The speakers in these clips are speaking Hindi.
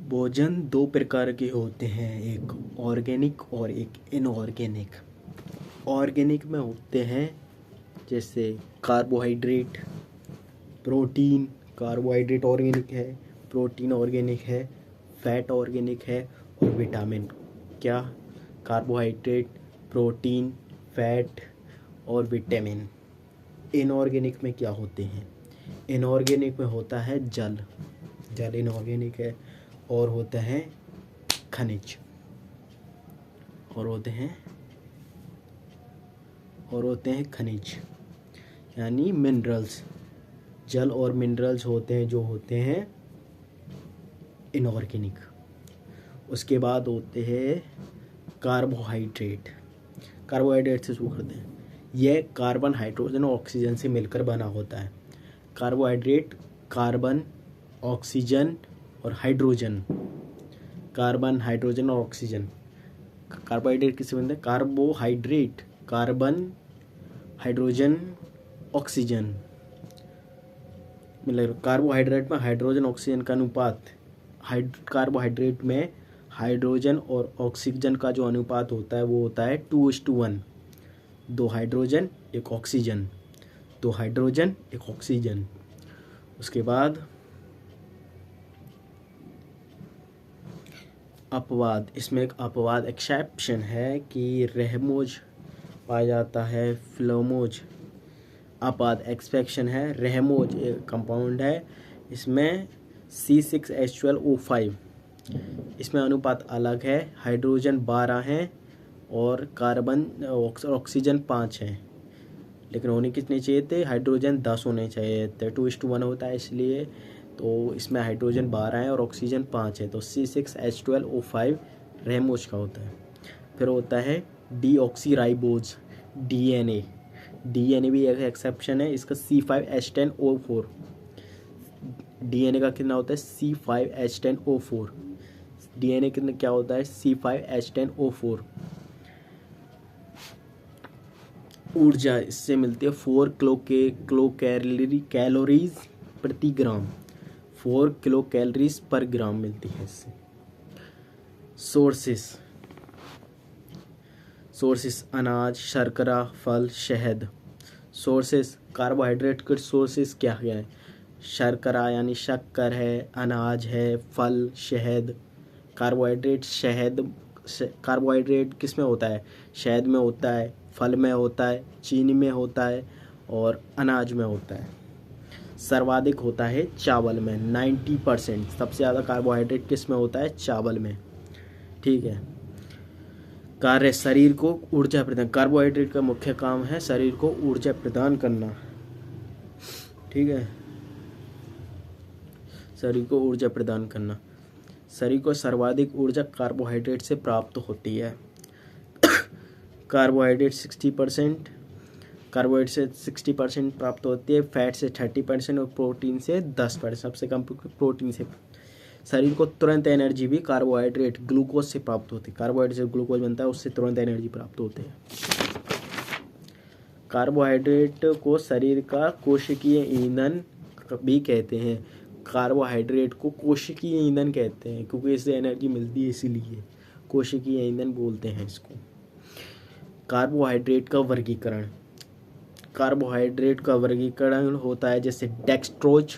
भोजन दो प्रकार के होते हैं, एक ऑर्गेनिक और एक इनऑर्गेनिक। ऑर्गेनिक में होते हैं जैसे कार्बोहाइड्रेट, प्रोटीन। कार्बोहाइड्रेट ऑर्गेनिक है, प्रोटीन ऑर्गेनिक है, फैट ऑर्गेनिक है और विटामिन। क्या? कार्बोहाइड्रेट, प्रोटीन, फैट और विटामिन। इनऑर्गेनिक में क्या होते हैं? इनऑर्गेनिक में होता है जल, जल इनऑर्गेनिक है, और होते हैं खनिज, और होते हैं खनिज यानी मिनरल्स। जल और मिनरल्स होते हैं जो होते हैं इनऑर्गेनिक। उसके बाद होते हैं कार्बोहाइड्रेट। कार्बोहाइड्रेट से शुरू करते हैं। यह कार्बन, हाइड्रोजन और ऑक्सीजन से मिलकर बना होता है। कार्बोहाइड्रेट कार्बन, ऑक्सीजन और हाइड्रोजन। कार्बन, हाइड्रोजन और ऑक्सीजन। कार्बोहाइड्रेट किससे बनते हैं? Carbohydrate carbon, hydrogen, oxygen. मतलब कार्बोहाइड्रेट में हाइड्रोजन ऑक्सीजन का अनुपात, कार्बोहाइड्रेट में हाइड्रोजन और ऑक्सीजन का जो अनुपात होता है वो होता है 2:1। 2 हाइड्रोजन 1 ऑक्सीजन, 2 हाइड्रोजन 1 ऑक्सीजन। उसके बाद अपवाद। इसमें एक अपवाद, एक्सेप्शन है कि रहमोज पाया जाता है, फ्लोमोज। अपवाद एक्सेप्शन है, रहमोज एक कंपाउंड है, इसमें C6H12O5। इसमें अनुपात अलग है, हाइड्रोजन 12 हैं और कार्बन ऑक्सीजन 5 है। लेकिन होने कितने चाहिए थे? हाइड्रोजन 10 होने चाहिए थे। 2:1 होता है इसलिए, तो इसमें हाइड्रोजन 12 है और ऑक्सीजन 5 है, तो C6H12O5 रहमोज का होता है। फिर होता है डीऑक्सीराइबोज, DNA। DNA भी एक एक्सेप्शन है, इसका C5H10O4। DNA का कितना होता है? C5H10O4। DNA कितना क्या होता है? C5H10O4। ऊर्जा इससे मिलती है 4 कैलोरीज प्रति ग्राम। 4 किलो कैलोरीज पर ग्राम मिलती है इससे। सोर्सेस अनाज, शर्करा, फल, शहद। सोर्सेस कार्बोहाइड्रेट के सोर्सेस क्या है? शर्करा यानी शक्कर है, अनाज है, फल, शहद। कार्बोहाइड्रेट किस में होता है? शहद में होता है, फल में होता है, चीनी में होता है और अनाज में होता है। सर्वाधिक होता है चावल में, 90%। सबसे ज़्यादा कार्बोहाइड्रेट किस में होता है? चावल में। ठीक है। कार्य, शरीर को ऊर्जा प्रदान। कार्बोहाइड्रेट का मुख्य काम है शरीर को ऊर्जा प्रदान करना। ठीक है, शरीर को ऊर्जा प्रदान करना। शरीर को सर्वाधिक ऊर्जा कार्बोहाइड्रेट से प्राप्त होती है। कार्बोहाइड्रेट 60% प्राप्त होती है, फैट से 30% और प्रोटीन से 10%। सबसे कम प्रोटीन से। शरीर को तुरंत एनर्जी भी कार्बोहाइड्रेट, ग्लूकोज से प्राप्त होती है। कार्बोहाइड्रेट से ग्लूकोज बनता है, उससे तुरंत एनर्जी प्राप्त होती है। कार्बोहाइड्रेट को शरीर का कोशिकीय ईंधन भी कहते हैं। कार्बोहाइड्रेट को कोशिकीय ईंधन कहते हैं क्योंकि इससे एनर्जी मिलती है, इसीलिए कोशिकीय ईंधन बोलते हैं इसको। कार्बोहाइड्रेट का वर्गीकरण। कार्बोहाइड्रेट का वर्गीकरण होता है जैसे डेक्सट्रोज,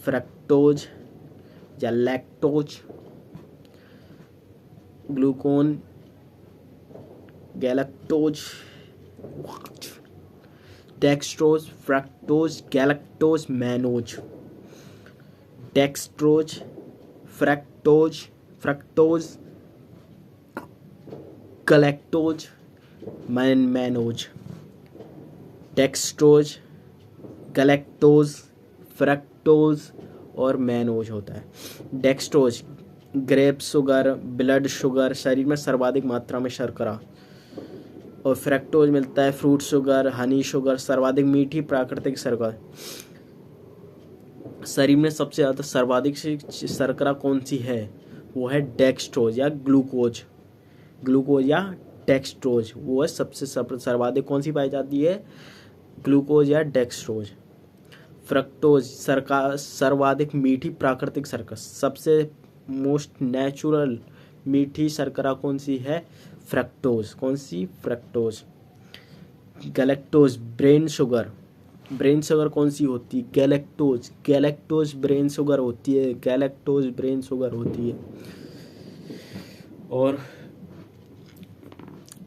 फ्रक्टोज या lactose, glucon, galactose. Dextrose, fructose, galactose, mannose. Dextrose, fructose, galactose, mannose. Dextrose, galactose, fructose और मैनोज होता है। Dextrose grape sugar, blood sugar, शरीर में सर्वाधिक मात्रा में शर्करा। और फ्रक्टोज मिलता है फ्रूट शुगर, हनी शुगर, सर्वाधिक मीठी प्राकृतिक शर्करा। शरीर में सबसे ज़्यादा सर्वाधिक शर्करा कौन सी है? वो है डेक्सट्रोज या ग्लूकोज या डेक्सट्रोज। वो है सबसे सर्वाधिक कौन सी पाई जाती है? ग्लूकोज या डेक्सट्रोज। फ्रक्टोज सर्वाधिक मीठी प्राकृतिक शर्करा, सबसे मोस्ट नेचुरल मीठी शर्करा कौन सी है? फ्रक्टोज। कौन सी? Fructose. Galactose brain sugar, brain sugar कौन सी होती है? गैलेक्टोज। गैलेक्टोज ब्रेन शुगर होती है, गैलेक्टोज ब्रेन शुगर होती है। और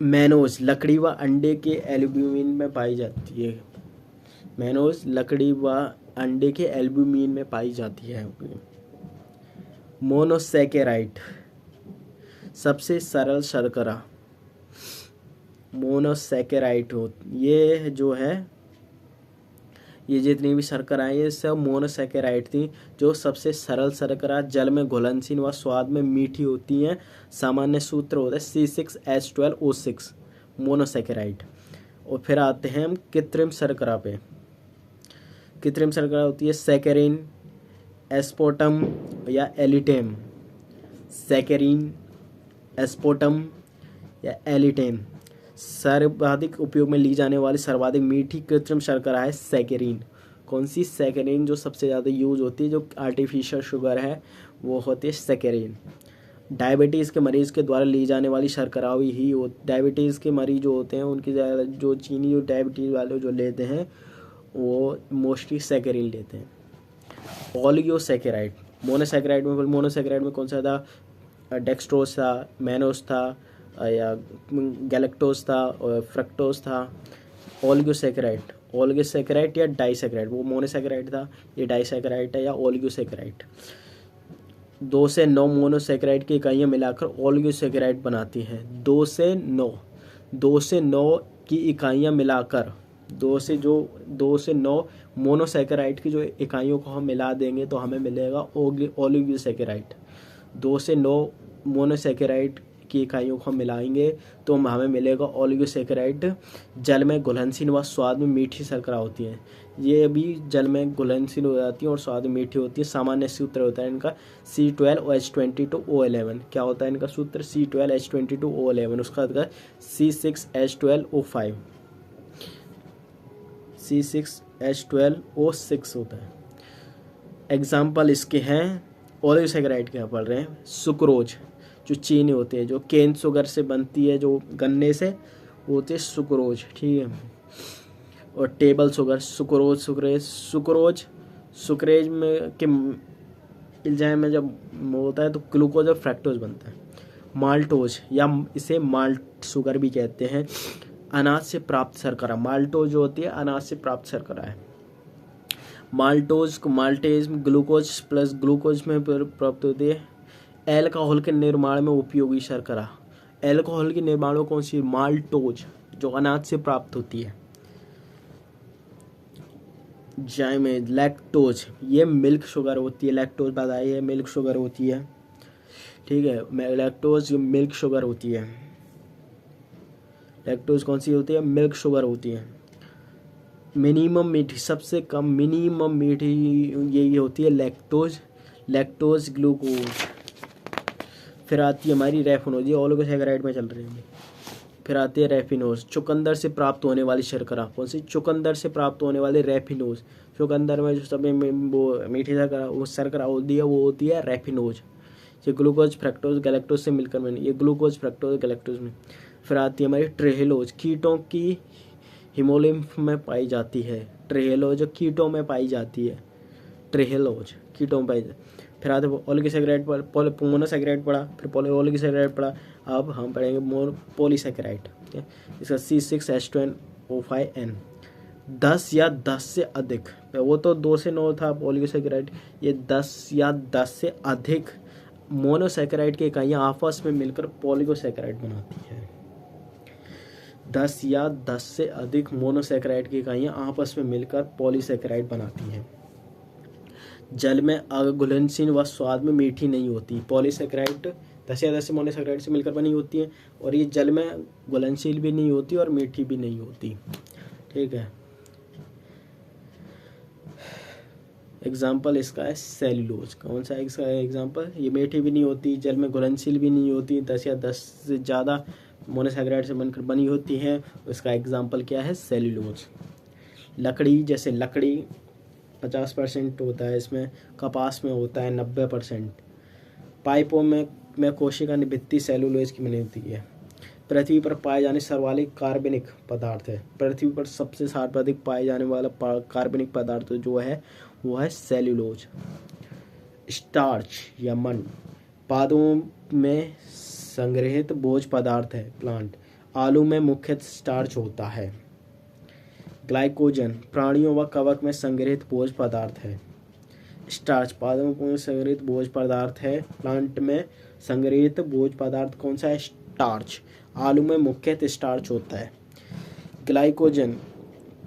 मैनोज लकड़ी व अंडे के एल्ब्यूमिन में पाई जाती है। मैनोज लकड़ी व अंडे के एल्ब्यूमिन में पाई जाती है। मोनोसैकेराइड सबसे सरल शर्करा, मोनोसैकेराइड हो, ये जो है ये जितनी भी शर्करा है ये सब मोनोसैकेराइड थी, जो सबसे सरल शर्करा, जल में घुलनशील व स्वाद में मीठी होती हैं। सामान्य सूत्र होता है C6H12O6 मोनोसैकेराइड। और फिर आते हैं हम कृत्रिम शर्करा पे। कृत्रिम शर्करा होती है सैकरीन, एस्पोर्टम या एलिटेम। सैकरीन, एस्पोर्टम या एलिटेम। सर्वाधिक उपयोग में ली जाने वाली सर्वाधिक मीठी कृत्रिम शर्करा है सैकरीन। कौन सी? सैकरीन, जो सबसे ज़्यादा यूज होती है, जो आर्टिफिशियल शुगर है वो होती है सैकरीन। डायबिटीज़ के मरीज़ के द्वारा ली जाने वाली शर्करा ही हो, डायबिटीज़ के मरीज जो होते हैं उनकी ज़्यादा जो चीनी, जो डायबिटीज़ वाले जो लेते हैं वो मोस्टली सैकरीन लेते हैं। ओलिगोसैकेराइड, मोनोसैकेराइड में कौन सा था? डेक्सट्रोज था, मैनोज था या गैलेक्टोज था और फ्रक्टोज था। ओलिगोसैकेराइड या डाइसैकेराइड, वो मोनोसैकेराइड था, ये डाइसैकेराइड है या ओलिगोसैकेराइड। 2 से 9 मोनोसैकेराइड की इकाइयाँ मिलाकर ओलिगोसैकेराइड बनाती हैं। 2 से 9 की इकाइयाँ मिलाकर, 2 से 9 मोनोसैकेराइड की जो इकाइयों को हम मिला देंगे तो हमें मिलेगा ओलिगोसैकेराइड। 2 से 9 मोनोसैकेराइड की इकाइयों को हम मिलाएंगे तो हमें मिलेगा ओलिगोसैकेराइड। जल में घुलनशील व स्वाद में मीठी शर्करा होती है। ये भी जल में घुलनशील हो जाती है और स्वाद में मीठी होती है। सामान्य सूत्र होता है इनका C12H22O11। क्या होता है इनका सूत्र? C12H22O11। उसका होता है C6H12O5, C6H12O6 होता है। एग्जाम्पल इसके हैं, ओलिगोसैकेराइड के यहाँ पढ़ रहे हैं। सुक्रोज, जो चीनी होती है, जो केन शुगर से बनती है, जो गन्ने से, वो होती है सुक्रोज, ठीक है। और टेबल शुगर, सुक्रेज में के इल्जाम में जब होता है तो ग्लूकोज और फ्रक्टोज बनता है। माल्टोज या इसे माल्ट शुगर भी कहते हैं, अनाज से प्राप्त शर्करा। माल्टोज जो होती है अनाज से प्राप्त शर्करा है। माल्टेज ग्लूकोज प्लस ग्लूकोज में प्राप्त होती है। एल्कोहल के निर्माण में उपयोगी शर्करा, एल्कोहल के निर्माण में कौन सी? माल्टोज, जो अनाज से प्राप्त होती है। लैक्टोज, ये मिल्क शुगर होती है। लैक्टोज बताई है मिल्क शुगर होती है, ठीक है। लैक्टोज मिल्क शुगर होती है। लैक्टोज कौन सी होती है? मिल्क शुगर होती है। मिनिमम मीठी, सबसे कम मिनिमम मीठी यही होती है लैक्टोज ग्लूकोज। फिर आती है हमारी रैफिनोज, ये ओलिगोसैकेराइड में चल रही है। फिर आती है रैफिनोज, चुकंदर से प्राप्त होने वाली शर्करा। कौन सी? चुकंदर से प्राप्त होने वाली रैफिनोज। चुकंदर में जो सब वो मीठी शर्करा, वो शर्करा होती है, वो होती है रैफिनोज। ये ग्लूकोज फ्रक्टोज गैलेक्टोज से मिलकर बनी, ये ग्लूकोज फ्रक्टोज गैलेक्टोज में। फिर आती है हमारी ट्रेहेलोज, कीटों की हीमोलिम्फ में पाई जाती है। ट्रेहेलोज कीटों में पाई जाती है, ट्रेहेलोज कीटों में पाई जाती है। फिर आते ओलिगोसैकेराइड पर मोनोसैकेराइड पढ़ा, फिर ओलिगोसैकेराइड पढ़ा। अब हम पढ़ेंगे पॉलीसैकेराइड, ठीक है। इसका C6H10O5N। 10 या 10 से अधिक, वो तो 2 से 9 था ओलिगोसैकेराइड, ये 10 या 10 से अधिक मोनोसैकेराइड की इकाइयाँ आपस में मिलकर पॉलीगोसैकेराइड बनाती है। 10 या 10 से अधिक मोनोसैकेराइड की इकाइयाँ आपस में मिलकर पॉलीसैकेराइड बनाती हैं। जल में घुलनशील व स्वाद में मीठी नहीं होती। पॉलीसैकेराइड 10 या 10 से मोनोसैकेराइड से मिलकर बनी होती है और ये जल में घुलनशील भी नहीं होती और मीठी भी नहीं होती, ठीक है। एग्जाम्पल इसका है सेल्यूलोज। कौन सा है इसका एग्जाम्पल? ये मीठी भी नहीं होती, जल में घुलनशील भी नहीं होती, 10 या 10 से ज़्यादा मोनोसैकेराइड से बनकर बनी होती हैं। इसका एग्जाम्पल क्या है? सेल्यूलोज। लकड़ी, जैसे लकड़ी 50% होता है इसमें, कपास में होता है 90%। पाइपों में कोशिका भित्ति सेलुलोज की बनी होती है। पृथ्वी पर पाए जाने सर्वाधिक कार्बनिक पदार्थ है। पृथ्वी पर सबसे सर्वाधिक पाए जाने वाला कार्बनिक पदार्थ जो है वो है सेल्यूलोज। स्टार्च या मन पादों में संग्रहित भोज्य पदार्थ है प्लांट। आलू में मुख्यतः स्टार्च होता है। ग्लाइकोजन प्राणियों व कवक में संग्रहित भोज्य पदार्थ है। स्टार्च पादों में संग्रहित भोज्य पदार्थ है। प्लांट में संग्रहित भोज्य पदार्थ कौन सा है? स्टार्च। आलू में मुख्यतः स्टार्च होता है। ग्लाइकोजन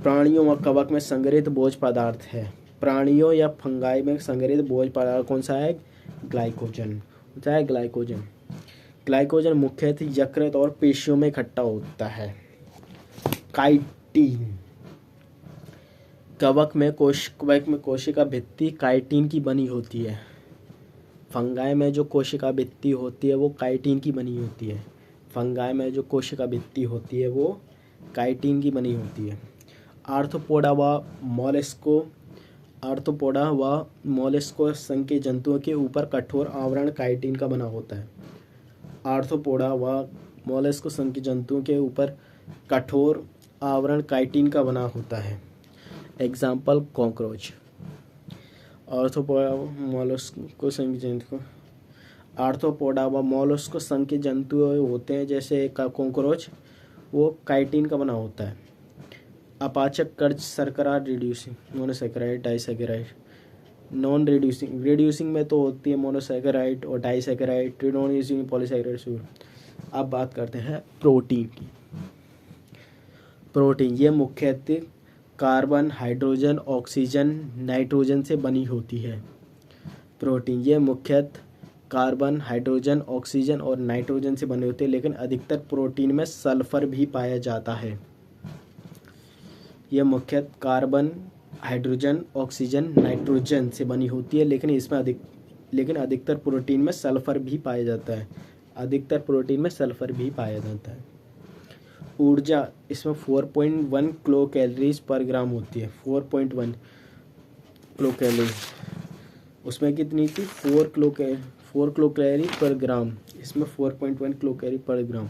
प्राणियों व कवक में संग्रहित भोज्य पदार्थ है। प्राणियों या फंगाई में संग्रहित भोज्य पदार्थ कौन सा है? ग्लाइकोजन होता है। ग्लाइकोजन मुख्यतः यकृत और पेशियों में इकट्ठा होता है। काइटिन कवक में कोशिका भित्ति काइटिन की बनी होती है। फंगाई में जो कोशिका भित्ति होती है वो काइटिन की बनी होती है। फंगाई में जो कोशिका भित्ति होती है वो काइटिन की बनी होती है। आर्थ्रोपोडा व मोलस्को संघ के जंतुओं के ऊपर कठोर आवरण काइटिन का बना होता है। आर्थ्रोपोडा व मोलस्को संघ के जंतुओं के ऊपर कठोर आवरण काइटिन का बना होता है। Example cockroach. आर्थ्रोपोडा व मोलस्को संघ के जंतु होते हैं जैसे कॉकरोच, वो काइटिन का बना होता है। अपाचक कर्ज शर्करा reducing monosaccharide disaccharide. Non reducing में तो होती है मोनोसैकेराइड और डाइसैकेराइड, नॉन रिड्यूसिंग पॉलीसैकेराइड। अब बात करते हैं प्रोटीन की। प्रोटीन ये मुख्यतः कार्बन, हाइड्रोजन, ऑक्सीजन, नाइट्रोजन से बनी होती है। प्रोटीन ये मुख्यतः कार्बन, हाइड्रोजन, ऑक्सीजन और नाइट्रोजन से बनी होती है, लेकिन अधिकतर प्रोटीन में सल्फर भी पाया जाता है। यह मुख्यतः कार्बन, हाइड्रोजन, ऑक्सीजन, नाइट्रोजन से बनी होती है, लेकिन अधिकतर प्रोटीन में सल्फर भी पाया जाता है। ऊर्जा इसमें 4.1 किलो कैलोरीज पर ग्राम होती है। 4.1 किलो कैलोरी, उसमें कितनी थी? 4 किलो कैलोरी पर ग्राम। इसमें 4.1 किलो कैलोरी पर ग्राम।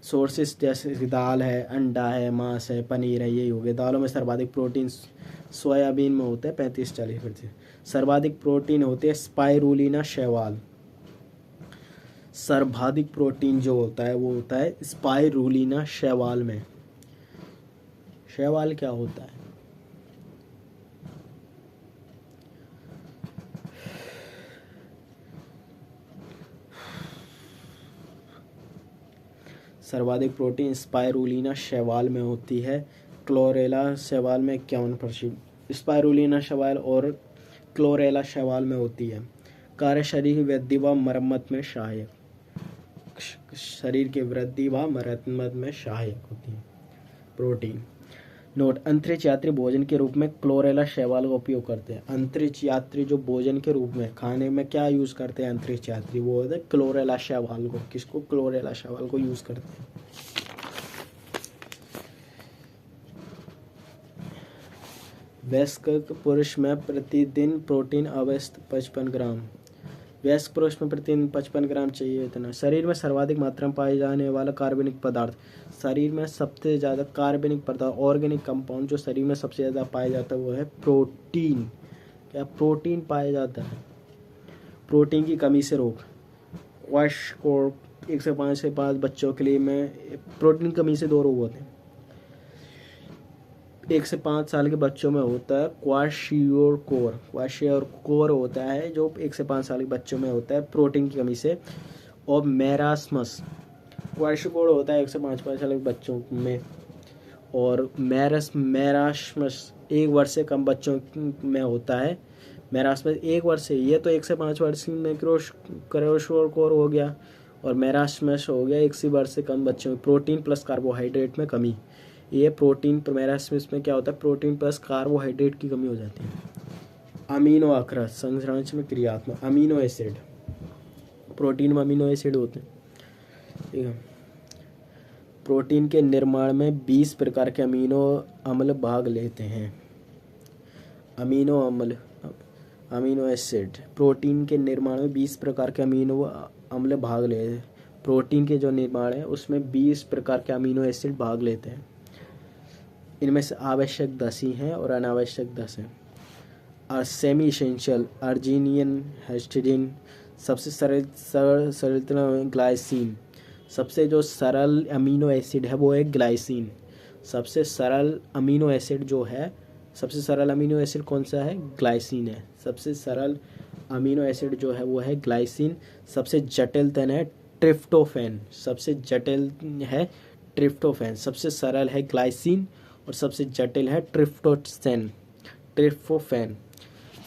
सोर्सेस जैसे दाल है, अंडा है, मांस है, पनीर है, ये हो गए। दालों में सर्वाधिक प्रोटीन सोयाबीन में होता है 35-40%। सर्वाधिक प्रोटीन होते हैं स्पाइरुलिना शैवाल। सर्वाधिक प्रोटीन जो होता है वो होता है स्पाइरुलिना शैवाल में। शैवाल क्या होता है? सर्वाधिक प्रोटीन स्पाइरुलिना शैवाल में होती है। क्लोरेला शैवाल में 51%। स्पाइरुलिना शैवाल और क्लोरेला शैवाल में होती है। कार्य शरीर की वृद्धि व मरम्मत में सहायक। शरीर की वृद्धि व मरम्मत में सहायक होती है प्रोटीन। नोट: अंतरिक्ष यात्री भोजन के रूप में क्लोरेला शैवाल का उपयोग करते हैं। अंतरिक्ष यात्री जो भोजन के रूप में खाने में क्या यूज करते हैं अंतरिक्ष यात्री? वो होता है क्लोरेला शैवाल को। किसको? क्लोरेला शैवाल को यूज करते हैं। वयस्क पुरुष में प्रतिदिन प्रोटीन आवश्यक 55 ग्राम। वयस्क पुरुष में प्रतिदिन 55 ग्राम चाहिए इतना। शरीर में सर्वाधिक मात्रा में पाए जाने वाला कार्बनिक पदार्थ। शरीर में सबसे ज़्यादा कार्बनिक पदार्थ, ऑर्गेनिक कंपाउंड जो शरीर में सबसे ज़्यादा पाया जाता है वो है प्रोटीन। क्या प्रोटीन पाया जाता है? प्रोटीन की कमी से रोग। क्वाशकोर 1 से 5 बच्चों के लिए में प्रोटीन कमी से 2 रोग होते हैं। 1 से 5 साल के बच्चों में होता है क्वाशियोर होता है जो 1 से 5 साल के बच्चों में होता है प्रोटीन की कमी से। और मैरास्मस क्वाशियोर होता है 1 से 5 साल के बच्चों में। और मैरास्मस 1 वर्ष से कम बच्चों में होता है। मैरास्मस 1 वर्ष से, ये तो 1 से 5 वर्ष में क्वाशियोर हो गया और मैरास्मस हो गया 1 वर्ष से कम बच्चों में। प्रोटीन प्लस कार्बोहाइड्रेट में कमी। ये प्रोटीन मैरास्मस में क्या होता है? प्रोटीन प्लस कार्बोहाइड्रेट की कमी हो जाती है। अमीनो अखरत संरचना में क्रियात्मक। अमीनो एसिड, प्रोटीन में अमीनो एसिड होते हैं, ठीक है। प्रोटीन के निर्माण में 20 प्रकार के अमीनो अम्ल भाग लेते हैं। अमीनो अम्ल, अमीनो एसिड। प्रोटीन के निर्माण में 20 प्रकार के अमीनो अम्ल भाग लेते हैं। प्रोटीन के जो निर्माण है उसमें 20 प्रकार के अमीनो एसिड भाग लेते हैं। इनमें से आवश्यक 10 ही हैं और अनावश्यक 10 हैं। और सेमी इसेंशियल अर्जिनियन, हिस्टिडीन, सबसे सरल ग्लाइसिन। सबसे जो सरल अमीनो एसिड है वो है ग्लाइसिन। सबसे सरल अमीनो एसिड जो है, सबसे सरल अमीनो एसिड कौन सा है? ग्लाइसिन है। सबसे सरल अमीनो एसिड जो है वो है ग्लाइसिन। सबसे जटिलतम है ट्रिप्टोफैन। सबसे जटिल है ट्रिप्टोफैन। सबसे सरल है ग्लाइसिन और सबसे जटिल है ट्रिप्टोफैन।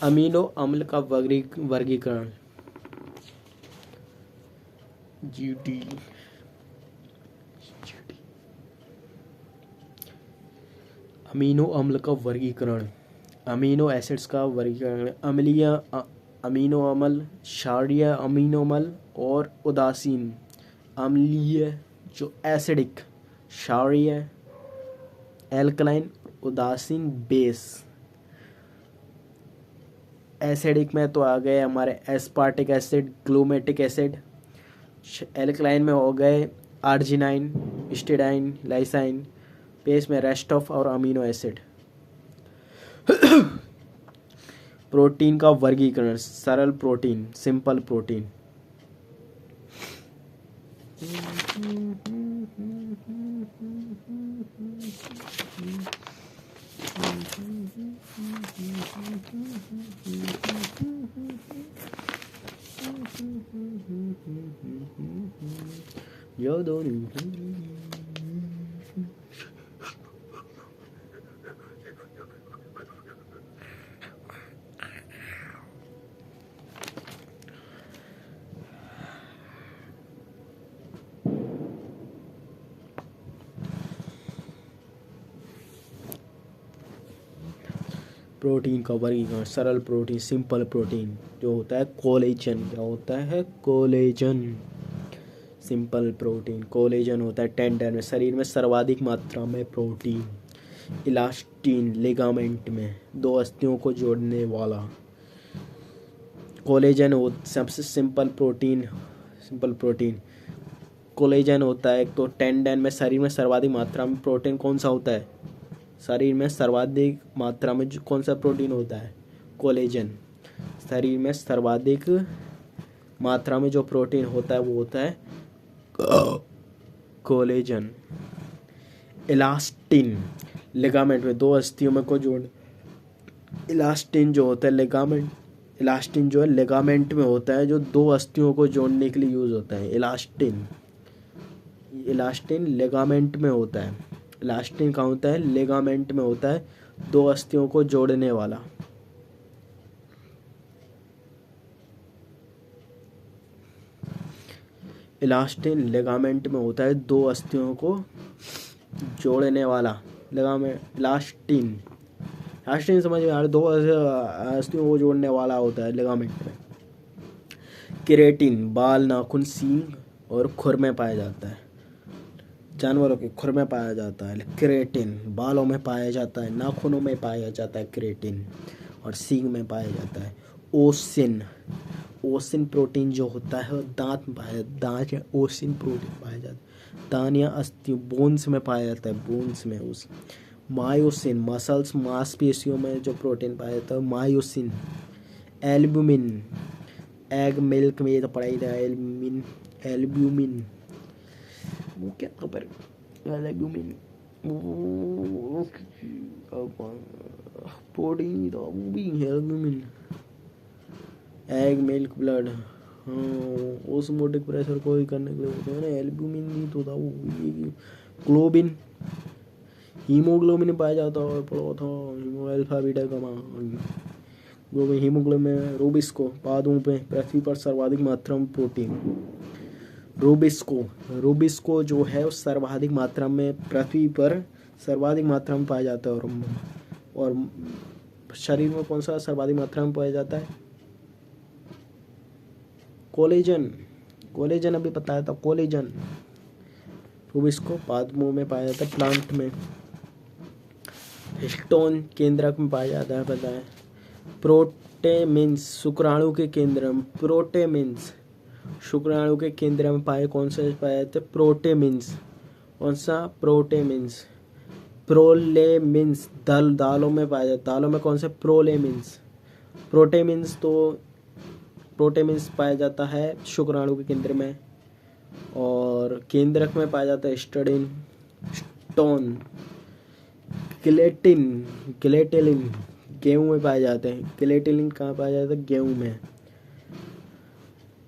अमीनो अम्ल का वर्गीकरण GD। अमीनो अम्ल का वर्गीकरण, अमीनो एसिड्स का वर्गीकरण, अम्लीय अमीनो अम्ल, क्षारीय अमीनो अम्ल और उदासीन। अम्लीय जो एसिडिक, क्षारीय एल्कलाइन, उदासीन बेस। एसिडिक में तो आ गए हमारे एस्पार्टिक एसिड, ग्लूमेटिक एसिड। एल्कलाइन में हो गए आर्जिनाइन, हिस्टिडाइन, लाइसाइन। बेस में रेस्ट ऑफ और अमीनो एसिड। प्रोटीन का वर्गीकरण, सरल प्रोटीन, सिंपल प्रोटीन। प्रोटीन का वर्गीकरण, सरल प्रोटीन, सिंपल प्रोटीन जो होता है कोलेजन। क्या होता है? कोलेजन। सिंपल प्रोटीन कोलेजन होता है टेंडन में, शरीर में सर्वाधिक मात्रा में प्रोटीन। इलास्टिन लिगामेंट में, दो अस्थियों को जोड़ने वाला। कोलेजन हो सबसे सिंपल प्रोटीन। कोलेजन होता है तो टेंडन में, शरीर में सर्वाधिक मात्रा में प्रोटीन कौन सा होता है? शरीर में सर्वाधिक मात्रा में जो कौन सा प्रोटीन होता है? कोलेजन। शरीर में सर्वाधिक मात्रा में जो प्रोटीन होता है वो होता है कोलेजन। इलास्टिन लिगामेंट में, दो अस्थियों में को जोड़। इलास्टिन जो होता है लिगामेंट, इलास्टिन जो है लिगामेंट में होता है, जो दो अस्थियों को जोड़ने के लिए यूज होता है। इलास्टिन लिगामेंट में होता है। इलास्टिन कहाँ होता है? लिगामेंट में होता है, दो अस्थियों को जोड़ने वाला। इलास्टिन लिगामेंट में होता है, दो अस्थियों को जोड़ने वाला। इलास्टिन समझ में आ रहा है, दो अस्थियों को जोड़ने वाला होता है लिगामेंट में। केराटिन बाल, नाखून, सींग और खुर में पाया जाता है। जानवरों के खुर में पाया जाता है केराटिन, बालों में पाया जाता है, नाखूनों में पाया जाता है केराटिन और सींग में पाया जाता है। ओसिन प्रोटीन जो होता है वो दांत में पाया जाता है। दांत या ओसिन प्रोटीन पाया जाता है। दांत या अस्थि बोन्स में पाया जाता है, बोन्स में। उस मायोसिन मसल्स, मांसपेशियों में जो प्रोटीन पाया जाता है मायोसिन। एल्ब्यूमिन एग मिल्क में ये तो पढ़ाई था। एल्ब्यूमिन वो क्या खबर? एल्ब्यूमिन प्रोटीन था वो भी। एल्ब्यूमिन एग मिल्क ब्लड, हाँ ओस्मोटिक प्रेशर को ही करने के लिए होता है ना। एल्ब्यूमिन नहीं तो था वो। ग्लोबिन हीमोग्लोबिन पाया जाता है, पढ़ा था haemo alpha beta gamma. Globin haemoglobin में। रूबिस्को पादों पे, पृथ्वी पर सर्वाधिक मात्रा में प्रोटीन। रूबिस्को जो है उस सर्वाधिक मात्रा में पृथ्वी पर सर्वाधिक मात्रा में पाया जाता है। और शरीर में कौन सा सर्वाधिक मात्रा में पाया जाता है? कोलेजन अभी बताया था। कोलेजन रूबिस्को पादपों में पाया जाता है, प्लांट में। हिस्टोन केंद्रक में पाया जाता है, पता है। प्रोटेमिन्स शुक्राणु के केंद्र में, प्रोटेमिन्स शुक्राणु के केंद्र में पाए कौन सा पाए जाते? प्रोटेमिन्स। कौन सा? प्रोटेमिन्स। प्रोलेमिन्स दालों में पाया जाता, दालों में कौन सा? प्रोलेमिन्स। प्रोटेमिन्स तो प्रोटेमिन्स पाया जाता है शुक्राणु के केंद्र में, और केंद्रक में पाया जाता है स्टडीन, स्टोन, क्लेटिन, क्लेटेलिन गेहूं में पाए जाते हैं। क्लेटेलिन कहाँ पाया जाता है? गेहूं में।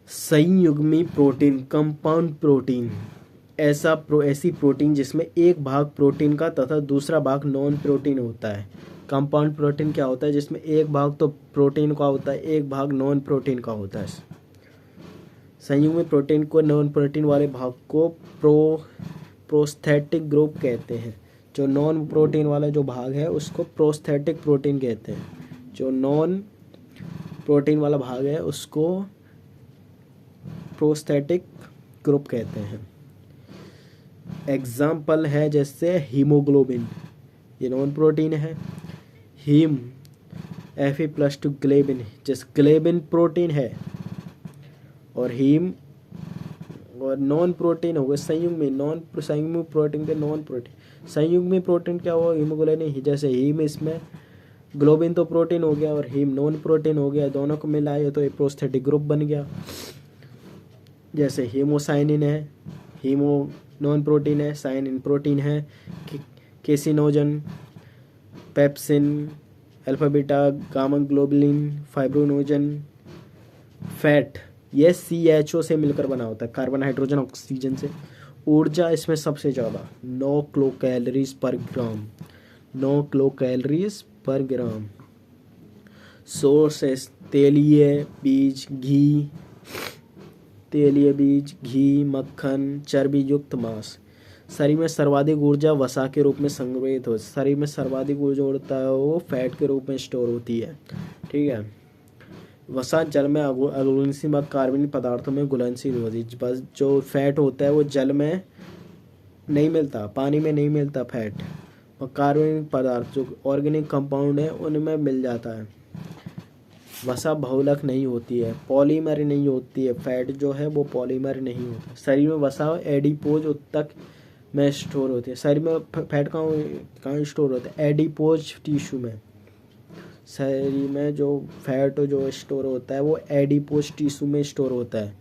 संयुग्मी प्रोटीन, कंपाउंड प्रोटीन, ऐसी प्रोटीन जिसमें एक भाग प्रोटीन का तथा दूसरा भाग नॉन प्रोटीन होता है। कंपाउंड प्रोटीन क्या होता है? जिसमें एक भाग तो प्रोटीन का होता है, एक भाग नॉन प्रोटीन का होता है। संयुग्मी प्रोटीन को, नॉन प्रोटीन वाले भाग को प्रोस्थेटिक ग्रुप कहते हैं। जो नॉन प्रोटीन वाला जो भाग है उसको प्रोस्थेटिक प्रोटीन कहते हैं। जो नॉन प्रोटीन वाला भाग है उसको प्रोस्थेटिक ग्रुप कहते हैं। एग्जाम्पल है जैसे हीमोग्लोबिन, ये नॉन प्रोटीन है। हीम Fe+2 ग्लेबिन, जैसे ग्लेबिन प्रोटीन है, और हीम और नॉन प्रोटीन हो गए संयुग्मी प्रोटीन के नॉन प्रोटीन। संयुग्मी प्रोटीन क्या हुआ? हीमोग्लोबिन, जैसे हीम इसमें ग्लोबिन तो प्रोटीन हो गया और हीम नॉन प्रोटीन हो गया, दोनों को मिलाए तो एक प्रोस्थेटिक ग्रुप बन गया। जैसे हीमोसाइनिन है, हीमो नॉन प्रोटीन है, साइनिन प्रोटीन है। Caseinogen, pepsin, alpha beta gamma globulin, fibrinogen, fat, ये CHO से मिलकर बना होता है, कार्बन हाइड्रोजन ऑक्सीजन से। ऊर्जा इसमें सबसे ज़्यादा 9 किलो कैलोरीज पर ग्राम, 9 किलो कैलोरीज पर ग्राम। सोर्सेस तेलीय बीज, घी, मक्खन, चर्बी युक्त मांस। शरीर में सर्वाधिक ऊर्जा वसा के रूप में संग्रहित हो, शरीर में सर्वाधिक ऊर्जा होता है वो फैट के रूप में स्टोर होती है। ठीक है। वसा जल में अघुलनशील व कार्बनिक पदार्थों में घुलनशील होती है। बस जो फैट होता है वो जल में नहीं मिलता, पानी में नहीं मिलता फैट, और कार्बनिक पदार्थ जो ऑर्गेनिक कंपाउंड है उनमें मिल जाता है। वसा बहुलक नहीं होती है, पॉलीमर नहीं होती है, फैट जो है वो पॉलीमर नहीं होता। शरीर में वसा एडिपोज उत्तक में स्टोर होती है। शरीर में फैट कहाँ स्टोर होता है? एडिपोज टिश्यू में। शरीर में जो फैट जो स्टोर होता है वो एडिपोज टिश्यू में स्टोर होता है।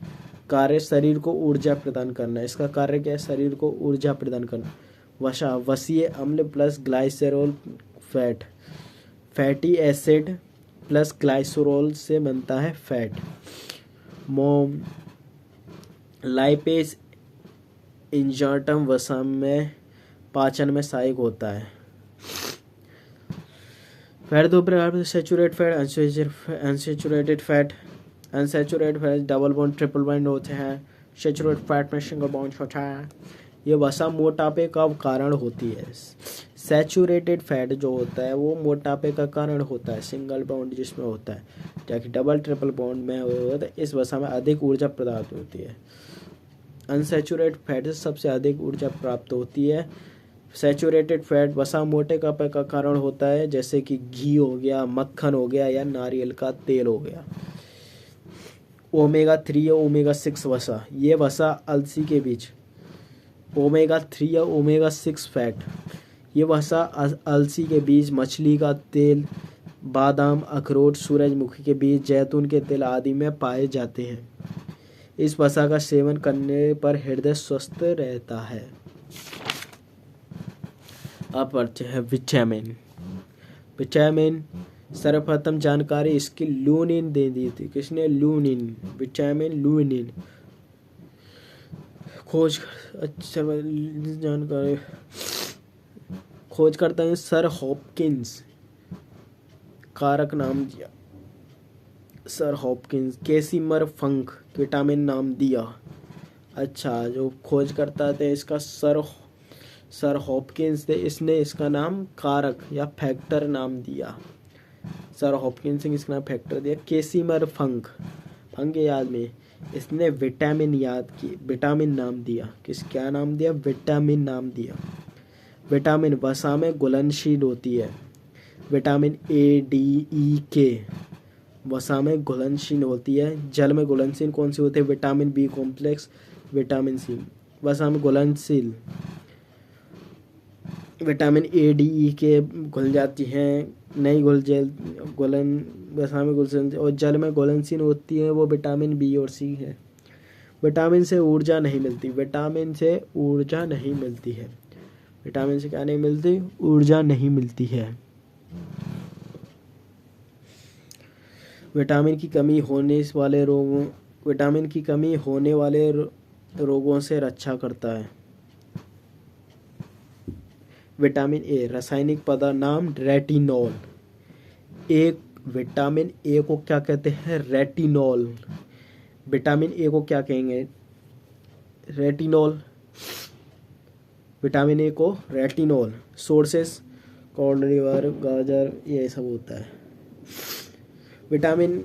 कार्य शरीर को ऊर्जा प्रदान करना, इसका कार्य क्या है? शरीर को ऊर्जा प्रदान करना। वसा वसीय अम्ल plus glycerol fat, fatty acid plus glycerol से बनता है फैट। मोम लाइपेज इंजर्टम वसा में पाचन में सहायक होता है। फैट दो प्रकार, saturated fat, unsaturated fat. Unsaturated fat double bond triple bond होते हैं, सैचुरेटेड फैट में सिंगल बॉन्ड होता है। ये वसा मोटापे का कारण होती है। सैचुरेटेड फैट जो होता है वो मोटापे का कारण होता है, सिंगल बॉन्ड जिसमें होता है, जबकि डबल ट्रिपल बॉन्ड में होता है इस वसा में अधिक ऊर्जा प्राप्त होती है। अनसैचुरेटेड फैट से सबसे अधिक ऊर्जा प्राप्त होती है। सैचुरेटेड फैट वसा मोटापे का कारण होता है, जैसे कि घी हो गया, मक्खन हो गया, या नारियल का तेल हो गया। ओमेगा 3 या ओमेगा 6 वसा, ये वसा अलसी के बीज, ओमेगा 3 या ओमेगा 6 फैट, ये वसा अलसी के बीज, मछली का तेल, बादाम, अखरोट, सूरजमुखी के बीज, जैतून के तेल आदि में पाए जाते हैं। इस वसा का सेवन करने पर हृदय स्वस्थ रहता है। अब बढ़ते हैं विटामिन। विटामिन सर्वप्रथम जानकारी इसकी लूनिन दे दी थी। किसने? लूनिन, विटामिन लूनिन। जानकारी खोज करता है सर हॉपकिंस, कारक नाम दिया सर हॉपकिंस। केसिमर फंक विटामिन नाम दिया। अच्छा, जो खोज करता थे इसका सर हॉपकिंस थे, इसने इसका नाम कारक या फैक्टर नाम दिया। सर हॉपकिंस ने इसका नाम फैक्टर दिया। केसिमर फंक याद में इसने विटामिन नाम दिया। क्या नाम दिया? विटामिन नाम दिया। विटामिन वसा में घुलनशील होती है। विटामिन ए, डी, ई, के वसा में घुलनशील होती है। जल में घुलनशील कौन सी होती है? Vitamin B complex, vitamin C. वसा में घुलनशील विटामिन ए, डी, ई, के घुल जाती हैं, नहीं घुलन वसा में घुलनशील। और जल में घुलनशील होती है वो विटामिन बी और सी है। विटामिन से ऊर्जा नहीं मिलती, विटामिन से ऊर्जा नहीं मिलती है। विटामिन से क्या नहीं मिलती? ऊर्जा नहीं मिलती है। विटामिन की कमी होने वाले रोगों से रक्षा करता है। विटामिन ए रासायनिक पदार्थ नाम रेटिनॉल। एक विटामिन ए को क्या कहते हैं? रेटिनॉल। विटामिन ए को क्या कहेंगे? रेटिनॉल। विटामिन ए को रेटिनॉल। सोर्सेस कॉर्न, लिवर, गाजर, ये सब होता है। विटामिन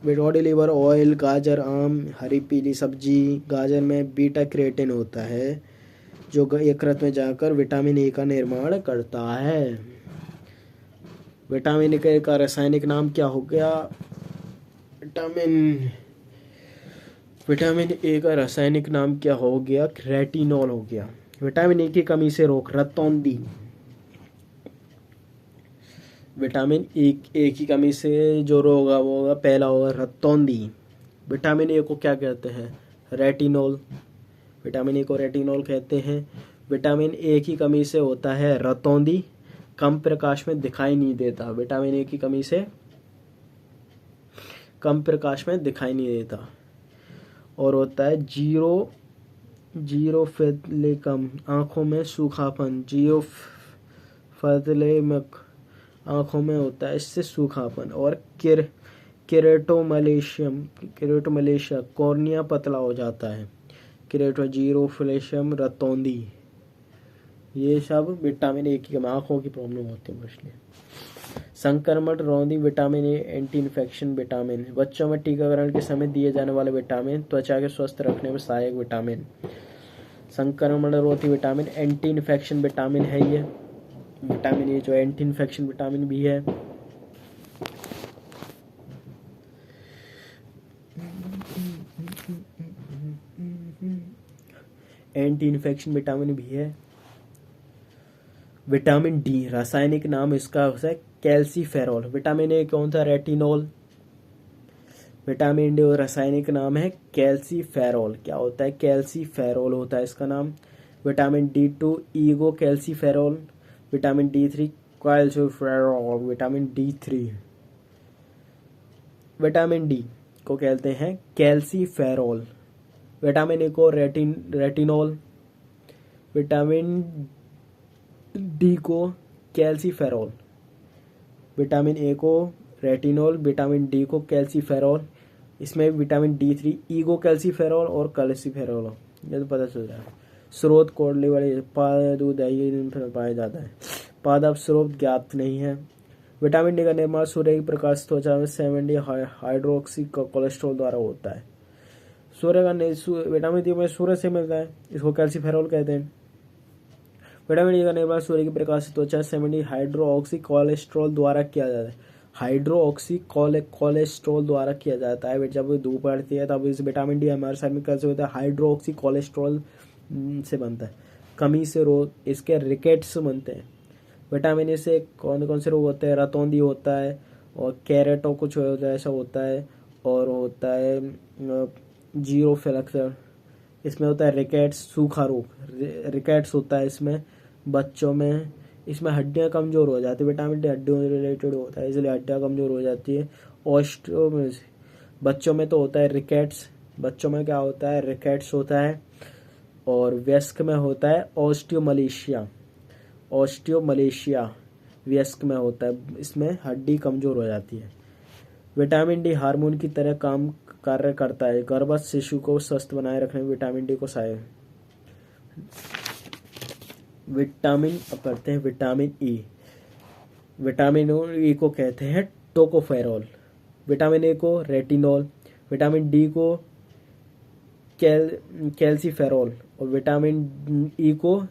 बॉडी लिवर ऑयल, गाजर, आम, हरी पीली सब्जी। गाजर में बीटा कैरोटीन होता है जो यकृत में जाकर विटामिन ए का निर्माण करता है। विटामिन ए का रासायनिक नाम क्या हो गया? विटामिन ए का रासायनिक नाम क्या हो गया? रेटिनॉल हो गया। विटामिन ए की कमी से रोग, रतौंधी। विटामिन ए की कमी से जो रोग होगा वो होगा, पहला होगा रतौंधी। विटामिन ए को क्या कहते हैं? रेटिनॉल। विटामिन ए को रेटिनॉल कहते हैं। विटामिन ए की कमी से होता है रतौंधी, कम प्रकाश में दिखाई नहीं देता। विटामिन ए की कमी से कम प्रकाश में दिखाई नहीं देता। और होता है जीरोफिलिकम, आँखों में सूखापन। जीरोफिलिमक, आँखों में होता है इससे सूखापन। और केरेटोमलेशिया, कॉर्निया पतला हो जाता है। जीरोफिलिशम, रतौंधी, ये सब विटामिन ए की कमी, आँखों की प्रॉब्लम होती है मोस्टली। संक्रमण रोधी vitamin A, anti infection vitamin. बच्चों में टीकाकरण के समय दिए जाने वाले विटामिन, त्वचा के स्वस्थ रखने में सहायक विटामिन। संक्रमण रोधी विटामिन, एंटी इन्फेक्शन विटामिन है ये विटामिन ए, जो एंटी इन्फेक्शन विटामिन भी है। एंटी इन्फेक्शन विटामिन भी है। विटामिन डी रासायनिक नाम इसका है कैल्सीफेरॉल। विटामिन ए कौन सा? रेटिनॉल। विटामिन डी रासायनिक नाम है कैल्सीफेरॉल। क्या होता है? कैल्सीफेरॉल होता है इसका नाम। Vitamin D2 ego calciferol. Vitamin D3 calciferol. Vitamin D3, vitamin D को कहते हैं कैल्सीफेरॉल। विटामिन ए को रेटिनॉल। विटामिन डी को कैल्सीफेरॉल। विटामिन ए को रेटिनॉल, विटामिन डी को कैल्सीफेरॉल। इसमें विटामिन D3 ईगो कैल्सीफेरॉल और कैल्सीफेरॉल, ये तो पता चल रहा है। स्रोत कोडली वाले दूध दही पाया जाता है। पादप स्रोत ज्ञात नहीं है। विटामिन डी का निर्माण सूर्य की प्रकाश त्वचा में 70 हाइड्रोक्सी कोलेस्ट्रॉल द्वारा होता है। विटामिन डी में सूर्य से मिलता है, इसको कैल्सीफेरॉल कहते हैं। विटामिन डी का निर्माण सूर्य की प्रकाश से त्वचा 70 हाइड्रोक्सी कोलेस्ट्रॉल द्वारा किया जाता है। हाइड्रोक्सी कोलेस्ट्रॉल द्वारा किया जाता है। जब धूप पड़ती है तब इस विटामिन डी हमारे शरीर में कैसे होता है? हाइड्रोक्सी कोलेस्ट्रॉल से बनता है। कमी से रोग, इसके रिकेट्स बनते हैं। विटामिन ए से कौन कौन से रोग होते हैं? रतौंधी होता है और कैरेटो कुछ होता है, ऐसा होता है। और होता है जीरोफिलिक्स, इसमें होता है रिकेट्स, सूखा रोग, रिकेट्स होता है इसमें बच्चों में। इसमें हड्डियां कमजोर हो जाती है। विटामिन डी हड्डियों से रिलेटेड होता है, इसलिए हड्डियां कमजोर हो जाती है। बच्चों में तो होता है रिकेट्स, बच्चों में क्या होता है? रिकेट्स होता है। और वयस्क में होता है ऑस्टियोमलेशिया वयस्क में होता है, इसमें हड्डी कमजोर हो जाती है। विटामिन डी हार्मोन की तरह कार्य करता है। गर्भस्थ शिशु को स्वस्थ बनाए रखने में विटामिन डी को सहायक। विटामिन अब करते हैं विटामिन ई। विटामिन ई को कहते हैं टोकोफेरॉल। विटामिन ए को रेटिनॉल। विटामिन डी को कैल्सीफेरॉल और विटामिन ई को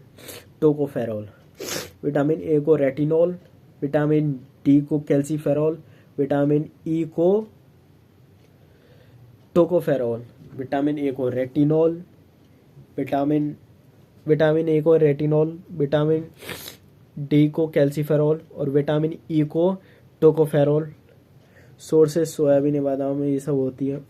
टोकोफेरॉल। विटामिन ए को रेटिनॉल, विटामिन डी को कैल्सीफेरॉल, विटामिन ई को टोकोफेरॉल, विटामिन ए को रेटिनॉल, विटामिन विटामिन ए को रेटिनॉल, विटामिन डी को कैल्सीफेरॉल और विटामिन ई को टोकोफेरॉल। सोर्सेस सोयाबीन, बादाम में ये सब होती है।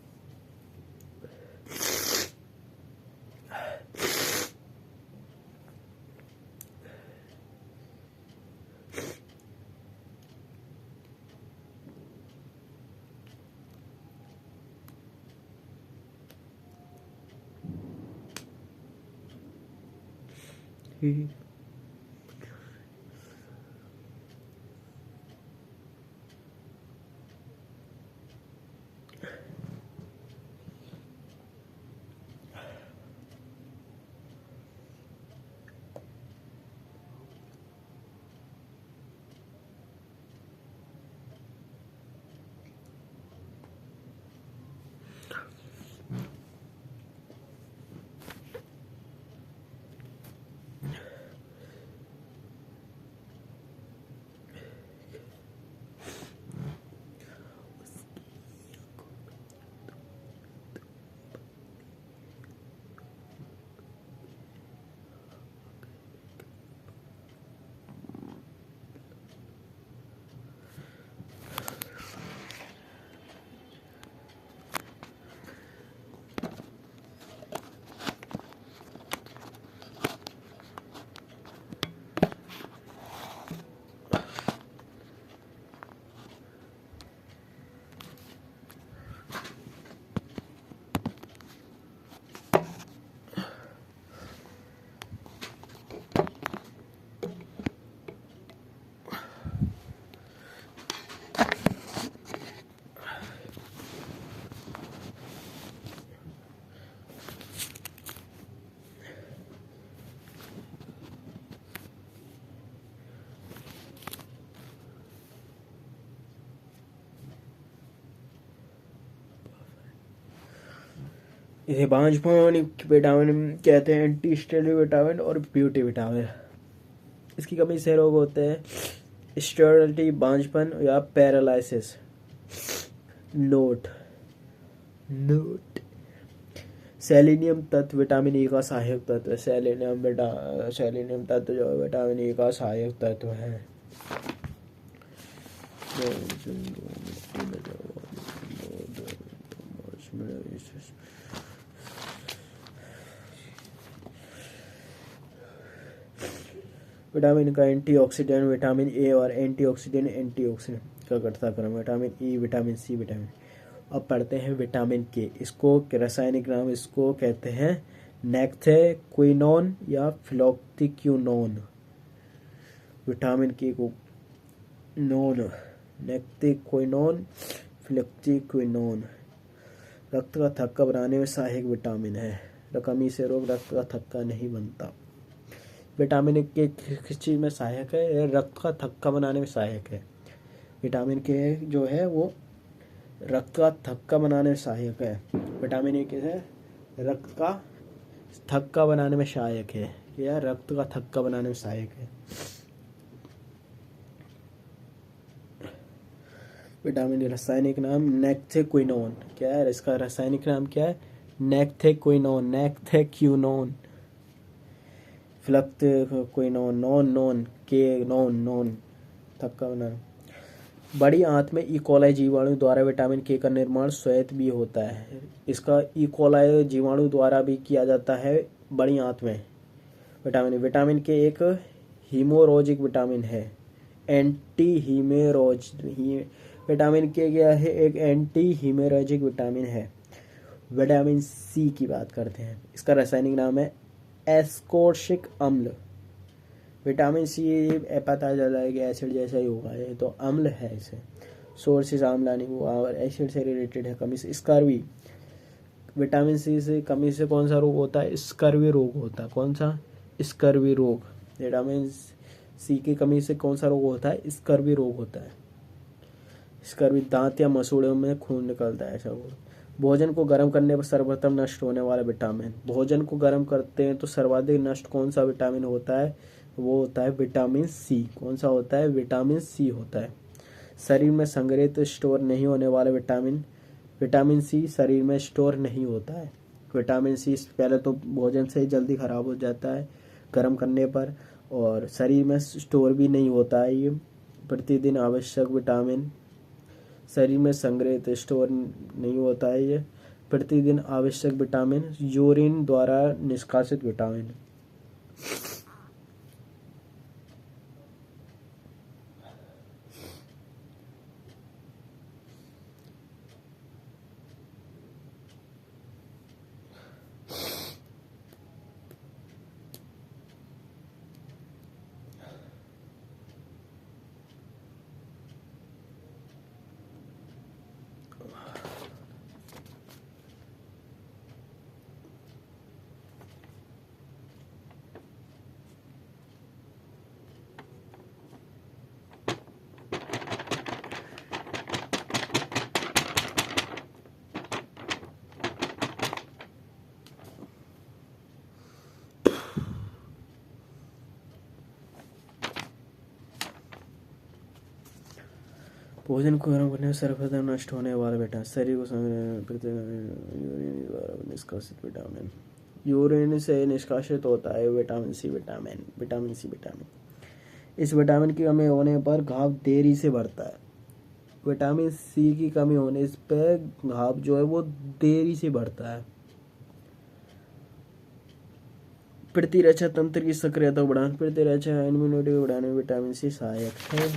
इसे बांझपन विटामिन कहते हैं, एंटी स्टेरॉयड विटामिन और ब्यूटी विटामिन। इसकी कमी से रोग होते हैं स्टेरॉयड, बांझपन या पैरालिसिस। नोट सेलेनियम तत्व विटामिन ई का सहायक तत्व है। सेलेनियम तत्व जो विटामिन ई का सहायक तत्व है। विटामिन का एंटीऑक्सीडेंट, विटामिन ए और एंटीऑक्सीडेंट का घटता क्रम, vitamin E, vitamin C, vitamin. अब पढ़ते हैं विटामिन के। इसको रासायनिक नाम इसको कहते हैं नेक्थेक्विनोन या फ्लोक्टिक्यूनोन। विटामिन के को नोन नेक्थेक्विनोन, फ्लोक्टिक्यूनोन। रक्त का थक्का बनाने में सहायक विटामिन है। कमी से रोग रक्त का थक्का नहीं बनता। विटामिन के किस चीज़ में सहायक है? रक्त का थक्का बनाने में सहायक है। विटामिन के जो है वो रक्त का थक्का बनाने में सहायक है। विटामिन ए कैसे रक्त का थक्का बनाने में सहायक है या रक्त का थक्का बनाने में सहायक है। विटामिन रासायनिक नाम नेक्थेक्विनोन। क्या है इसका रासायनिक नाम? क्या है? नेक्थेक्विनोन। फ्लक्टिक्विनोन, नॉन के नॉन थक्का बनाना। बड़ी आंत में इकोलाई जीवाणु द्वारा विटामिन के का निर्माण स्वयं भी होता है। इसका इकोलाई जीवाणु द्वारा भी किया जाता है बड़ी आंत में। विटामिन के एक हीमोरोजिक विटामिन है। एंटी हीमेरोज विटामिन के क्या है? एक एंटी हीमेरोजिक विटामिन है। विटामिन सी की बात करते हैं। इसका रासायनिक नाम है एस्कोर्बिक अम्ल। विटामिन सी पता चला है कि एसिड जैसा ही होगा, ये तो अम्ल है। इसे सोर्सेज आम्लानी हुआ और एसिड से रिलेटेड है। कमी से स्कर्वी। विटामिन सी से कमी से कौन सा रोग होता है? स्कर्वी रोग होता है। कौन सा? स्कर्वी रोग। विटामिन सी की कमी से कौन सा रोग होता है? स्कर्वी रोग होता है। स्कर्वी दांत या मसूड़ों में खून निकलता है, ऐसा वो। भोजन को गर्म करने पर सर्वप्रथम नष्ट होने वाला विटामिन। भोजन को गर्म करते हैं तो सर्वाधिक नष्ट कौन सा विटामिन होता है? वो होता है विटामिन सी। कौन सा होता है? विटामिन सी होता है। शरीर में संग्रहित स्टोर नहीं होने वाले विटामिन। विटामिन सी शरीर में स्टोर नहीं होता है। विटामिन सी पहले तो भोजन से ही जल्दी ख़राब हो जाता है गर्म करने पर, और शरीर में स्टोर भी नहीं होता है ये। प्रतिदिन आवश्यक विटामिन शरीर में संग्रहित स्टोर नहीं होता है ये। प्रतिदिन आवश्यक विटामिन यूरिन द्वारा निष्कासित विटामिन। भोजन को गर्म करने से सर्वप्रथम नष्ट होने वाला विटामिन शरीर को यूरिन द्वारा निष्कासित विटामिन। यूरिन से निष्कासित होता है विटामिन सी विटामिन। इस विटामिन की कमी होने पर घाव देरी से बढ़ता है। विटामिन सी की कमी होने पर घाव जो है वो देरी से बढ़ता है। प्रतिरक्षा तंत्र की सक्रियता बढ़ाने, प्रतिरक्षा इम्यूनिटी बढ़ाने में विटामिन सी सहायक है।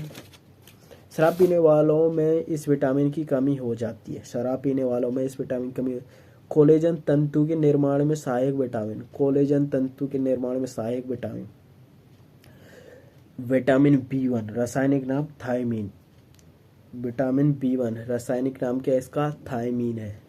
शराब पीने वालों में इस विटामिन की कमी हो जाती है। शराब पीने वालों में इस विटामिन की कमी। कोलेजन तंतु के निर्माण में सहायक विटामिन। कोलेजन तंतु के निर्माण में सहायक विटामिन। विटामिन बी1 रासायनिक नाम थायमीन। विटामिन बी1 रासायनिक नाम क्या है इसका? थायमीन है।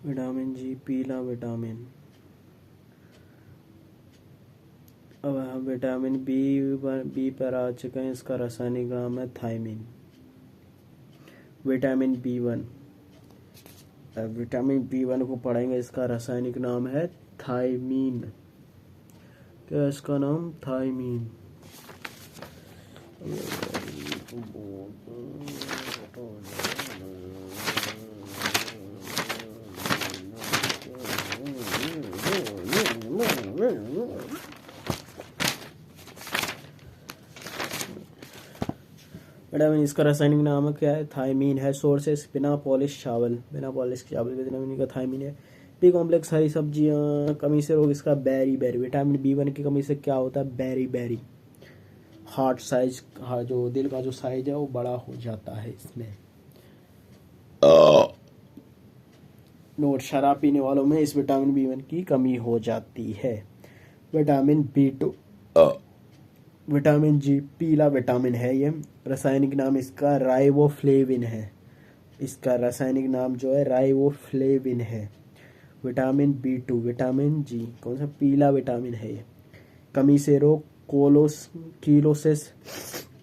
विटामिन जी पीला विटामिन। अब हम विटामिन बी पर आ चुके हैं। इसका रासायनिक नाम है थायमीन। विटामिन बी1, अब विटामिन बी1 को पढ़ेंगे। इसका रासायनिक नाम है थायमीन। क्या इसका नाम? थायमीन। विटामिन इसका रासायनिक नाम क्या है? थायमीन है। सोर्सेस बिना पॉलिश चावल, बिना पॉलिश चावल विटामिन का थायमीन है। बी कॉम्प्लेक्स हरी सब्जियां, कमी से रोग इसका बेरी बेरी। विटामिन B1 की कमी से क्या होता है? Berry berry. हार्ट साइज, जो दिल का जो साइज है वो बड़ा हो जाता है इसमें। नोट, शराब पीने वालों में इस विटामिन B1 की कमी हो जाती है। विटामिन B2, विटामिन G पीला विटामिन है ये। रासायनिक नाम इसका राइबोफ्लेविन है। इसका रासायनिक नाम जो है राइबोफ्लेविन है। विटामिन B2, विटामिन G कौन सा? पीला विटामिन है ये। कमी से रोग, कीलोसिस,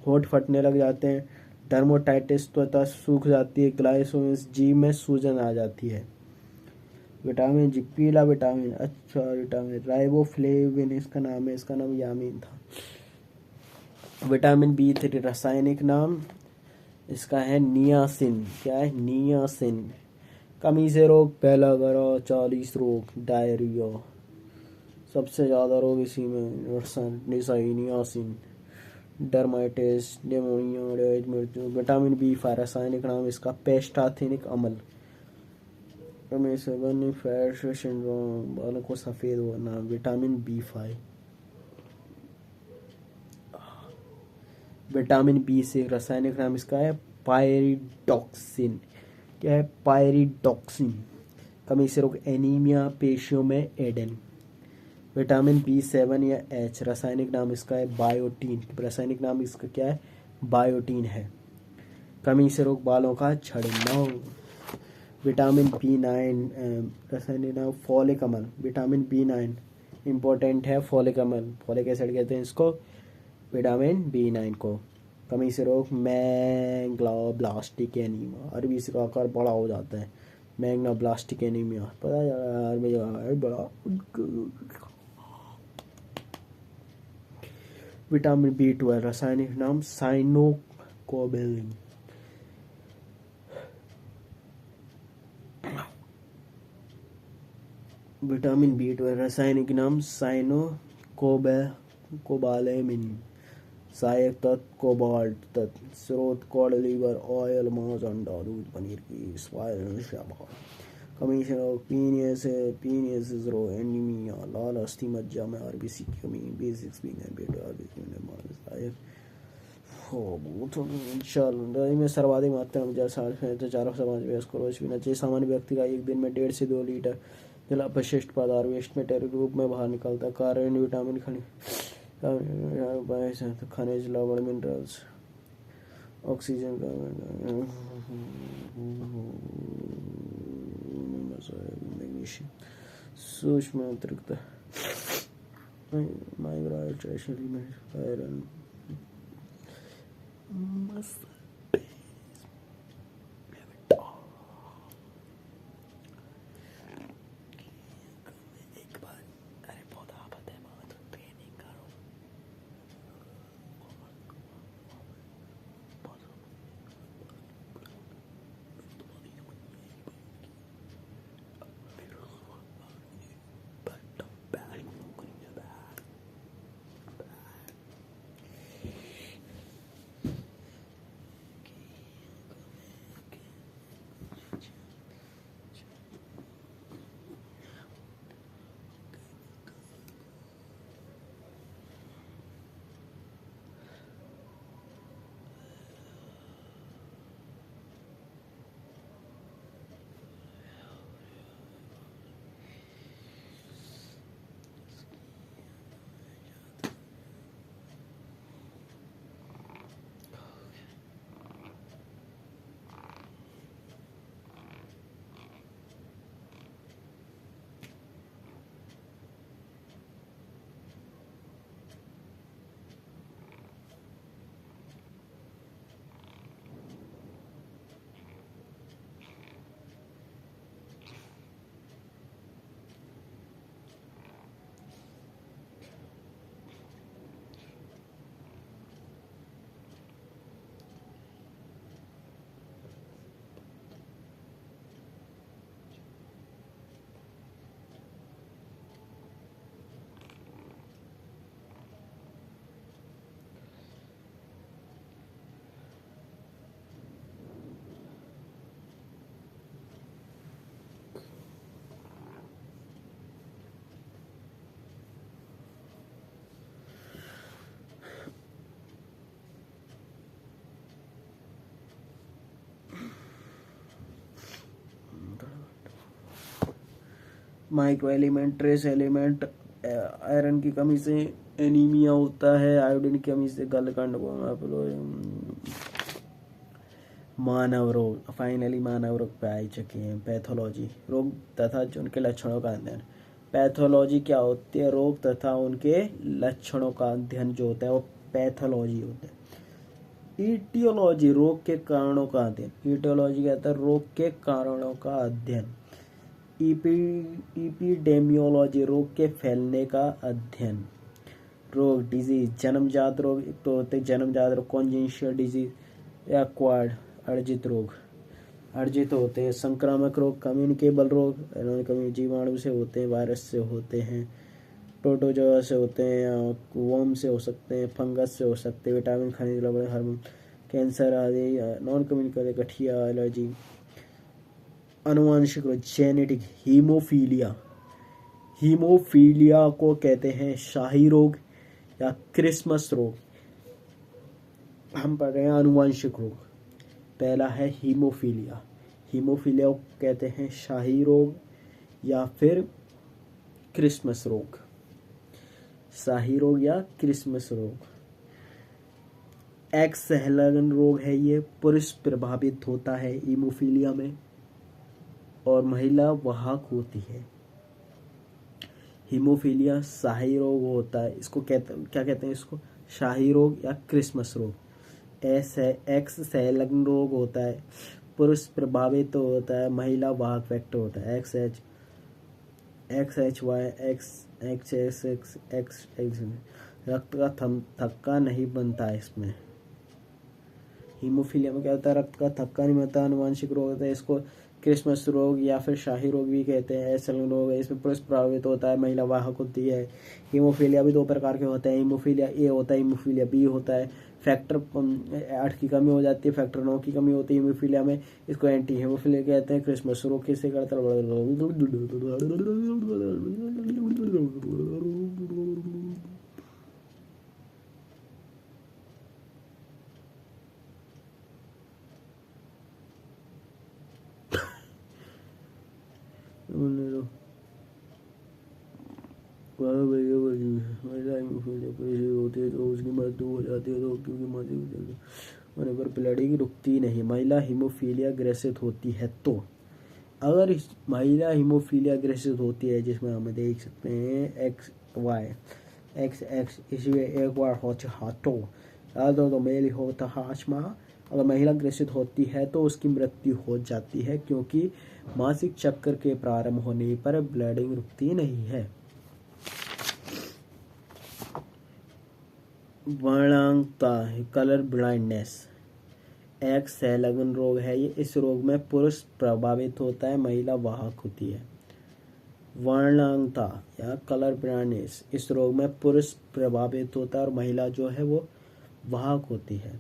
होंठ फटने लग जाते हैं। डर्मोटाइटिस, त्वचा सूख जाती है। ग्लाइकोसिस, जीभ में सूजन आ जाती है। विटामिन G पीला विटामिन, अच्छा विटामिन राइबोफ्लेविन इसका नाम है। इसका नाम यामीन था। विटामिन B3 रासायनिक नाम इसका है नियासिन। क्या है? नियासिन। कमी से रोग, पहला गरा, 40 रोग, डायरिया, सबसे ज़्यादा रोग इसी में नियासिन। डर्माइटिस, निमोनिया, विटामिन B5 रासायनिक नाम इसका पेस्टाथेनिक अम्ल। फैट सिंड्रोम, बालों को सफ़ेद होना, विटामिन B5। विटामिन B6 रासायनिक नाम इसका है पायरिडॉक्सिन। क्या है? पायरिडॉक्सिन। कमी से रोग, एनीमिया, पेशियों में एडन। विटामिन B7 या H रासायनिक नाम इसका है बायोटीन। रासायनिक नाम इसका क्या है? बायोटीन है। कमी से रोग, बालों का झड़ना। विटामिन B9 रासायनिक नाम फॉलिक अम्ल। विटामिन B9 इम्पोर्टेंट है। फॉलिक अम्ल, फॉलिक एसिड कहते हैं इसको, विटामिन B9 को। कमी से रोग, मैग्नाब्लास्टिक एनीमिया, अरबी का आकार बड़ा हो जाता है। मैग्नाब्लास्टिक एनीमिया, पता यार मुझे बड़ा। विटामिन B12 रासायनिक नाम साइनोकोबैलिन। विटामिन B12 रासायनिक नाम साइनोकोबालेमिन। सहायक तत्व, कोबाल्ट तत्व। स्रोत, कॉड लीवर ऑयल, मांस, अंडा, दूध, पनीर की स्वाद। कमी से पीनियस रोग, एनीमिया, लाल अस्थि मज्जा में RBC की कमी, B6 सहायक इंशाल्लाह में सर्वाधिक मात्रा में जल है तो 4 समाज वयस्क रोज पीना चाहिए। सामान्य व्यक्ति का एक दिन में 1.5 से 2 लीटर जल अपशिष्ट पदार्थ वेस्ट मेटेरियल रूप में बाहर निकलता है। कारण विटामिन, खनिज, लवण, मिनरल्स, ऑक्सीजन, मैग्नीशियम, सूक्ष्म अतिरिक्त iron, micro element, trace element, iron की कमी से एनीमिया होता है, आयोडीन की कमी से गलकंड को। मानव रोग, फाइनली मानव रोग पे आ चुके हैं। पैथोलॉजी, रोग तथा उनके लक्षणों का अध्ययन। पैथोलॉजी क्या होती है? रोग तथा उनके लक्षणों का अध्ययन जो होता है वो पैथोलॉजी होता है। ईटियोलॉजी, रोग के कारणों का अध्ययन। ईटियोलॉजी कहता है रोग के कारणों का अध्ययन। इपिडेमियोलॉजी, रोग के फैलने का अध्ययन। रोग, डिजीज, जन्मजात रोग तो होते जन्मजात रोग, कॉन्जेनिटल डिजीज या एक्वायर्ड, अर्जित रोग। अर्जित होते हैं संक्रामक रोग, कम्युनिकेबल रोग, जीवाणु से होते हैं, वायरस से होते हैं, प्रोटोजोआ से होते हैं, या वर्म से हो सकते हैं, फंगस से हो सकते हैं, विटामिन, खनिज लवण, हार्मोन, कैंसर आदि। नॉन कम्युनिकेबल, गठिया, एलर्जी। आनुवांशिक रोग, जेनेटिक। हीमोफीलिया, हीमोफीलिया को कहते हैं शाही रोग या क्रिसमस रोग। हम पढ़ रहे हैं आनुवांशिक रोग। पहला है हीमोफीलिया। हीमोफीलिया को कहते हैं शाही रोग या फिर क्रिसमस रोग। शाही रोग या क्रिसमस रोग। एक्स सहलगन रोग है, ये पुरुष प्रभावित होता है हीमोफीलिया में और महिला वाहक होती है। हीमोफीलिया शाही रोग होता है, इसको क्या कहते हैं? इसको शाही रोग या क्रिसमस रोग। एक्स सहलग्न रोग होता है, पुरुष प्रभावित होता है, महिला वाहक फैक्टर होता है। XHY, XXX, रक्त का थक्का नहीं बनता है इसमें। हीमोफीलिया में क्या होता है? रक्त का थक्का नहीं बनता, आनुवांशिक रोग होता है। इसको क्रिसमस रोग या फिर शाही रोग भी कहते हैं। सहलग्न रोग है, इसमें पुरुष प्रभावित होता है, महिला वाहक होती है। हीमोफीलिया भी दो प्रकार के होते हैं, हीमोफीलिया ए होता है, हीमोफीलिया बी होता है। फैक्टर 8 की कमी हो जाती है, फैक्टर 9 की कमी होती है हीमोफीलिया में, इसको एंटी हीमोफीलिया कहते हैं। क्रिसमस रोग किसे करता है? होती है तो उसकी मृत्यु हो जाती है, तो क्योंकि मृत्यु होने पर ब्लीडिंग रुकती नहीं। महिला हीमोफीलिया ग्रसित होती है तो, अगर महिला हीमोफीलिया ग्रसित होती है, जिसमें हम देख सकते हैं XX, इसमें एक बार होता हाथों तो मेल होता हाशमा। अगर महिला ग्रसित होती है तो उसकी मृत्यु हो जाती है, क्योंकि मासिक चक्र के प्रारंभ होने पर ब्लीडिंग रुकती नहीं है। वर्णांगता, कलर ब्लाइंडनेस, एक्स सहलग्न रोग है ये। इस रोग में पुरुष प्रभावित होता है, महिला वाहक होती है। वर्णांगता या कलर ब्लाइंडनेस, इस रोग में पुरुष प्रभावित होता है और महिला जो है वो वाहक होती है।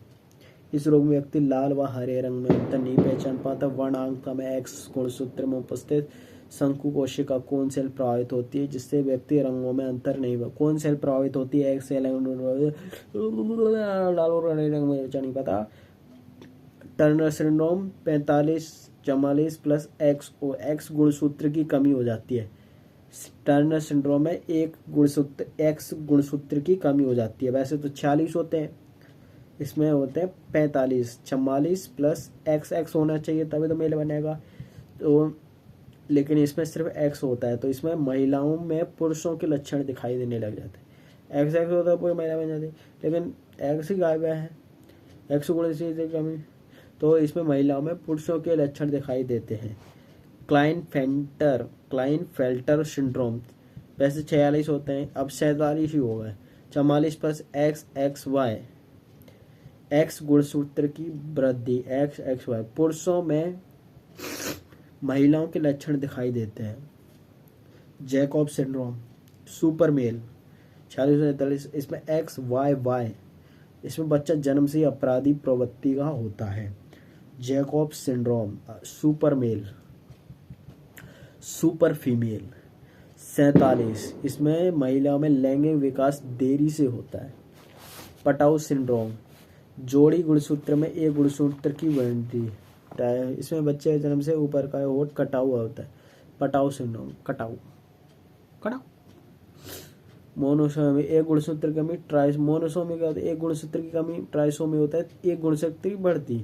इस रोग में व्यक्ति लाल व हरे रंग में अंतर नहीं पहचान पाता। वर्णांगता में एक्स गुणसूत्र में उपस्थित शंकु कोशिका कौन सेल प्रभावित होती है, जिससे व्यक्ति रंगों में अंतर नहीं हुआ। कौन सेल प्रभावित होती है? एक्स सेल, लाल और हरे रंग में नहीं पता। टर्नर सिंड्रोम 45-44 प्लस एक्स गुणसूत्र की कमी हो जाती है। टर्नर सिंड्रोम में एक्स गुणसूत्र की कमी हो जाती है। वैसे तो 46 होते हैं, इसमें होते हैं 45, 44 प्लस एक्स होना चाहिए तभी तो मेल बनेगा। तो लेकिन इसमें सिर्फ एक्स होता है, तो इसमें महिलाओं में पुरुषों के लक्षण दिखाई देने लग जाते हैं। एक्स होता है पूरी महिला बन जाती है, लेकिन एक्स ही गायब है, एक्स गुण से कमी, तो इसमें महिलाओं में पुरुषों के लक्षण दिखाई देते हैं। क्लाइनफेल्टर सिंड्रोम, वैसे 46 होते हैं, अब 47 ही हो गए। 44 प्लस XXY, एक्स गुणसूत्र की वृद्धि, XXY, पुरुषों में महिलाओं के लक्षण दिखाई देते हैं। जैकब सिंड्रोम, सुपर मेल, 46-43, इसमें XYY, इसमें बच्चा जन्म से अपराधी प्रवृत्ति का होता है। Jacob syndrome, super male, super female, 47, इसमें महिलाओं में लैंगिक विकास देरी से होता है। पटाउ सिंड्रोम, जोड़ी गुणसूत्र में एक गुणसूत्र की वृद्धि, इसमें बच्चे के जन्म से ऊपर का होठ कटा हुआ होता है। पटाउ सिंड्रोम, कटाउ कड़ा। मोनोसोमी एक गुणसूत्र की कमी, ट्राइस मोनोसोमी का एक गुणसूत्र की कमी, ट्राइसोमी होता है एक गुणसूत्र की बढ़ती।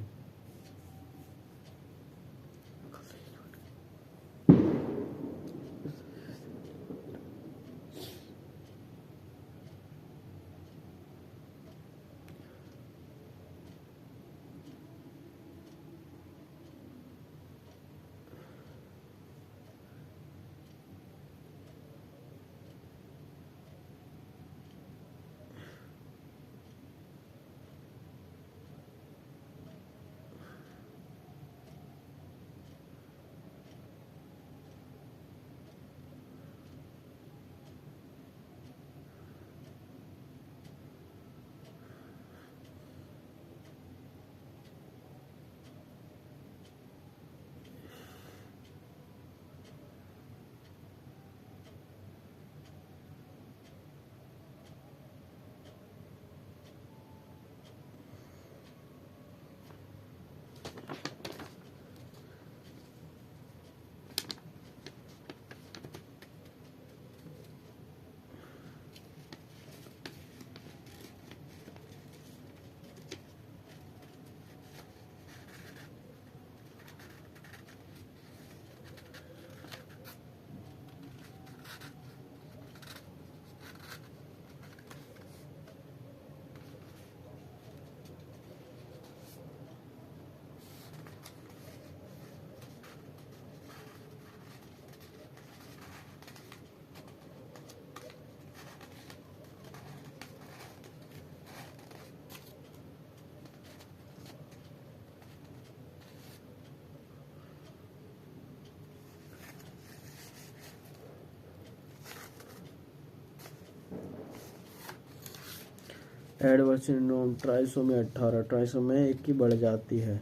एडवर्ड सिंड्रोम ट्राइसोमी 18 ट्राइसोमी 1 की बढ़ जाती है।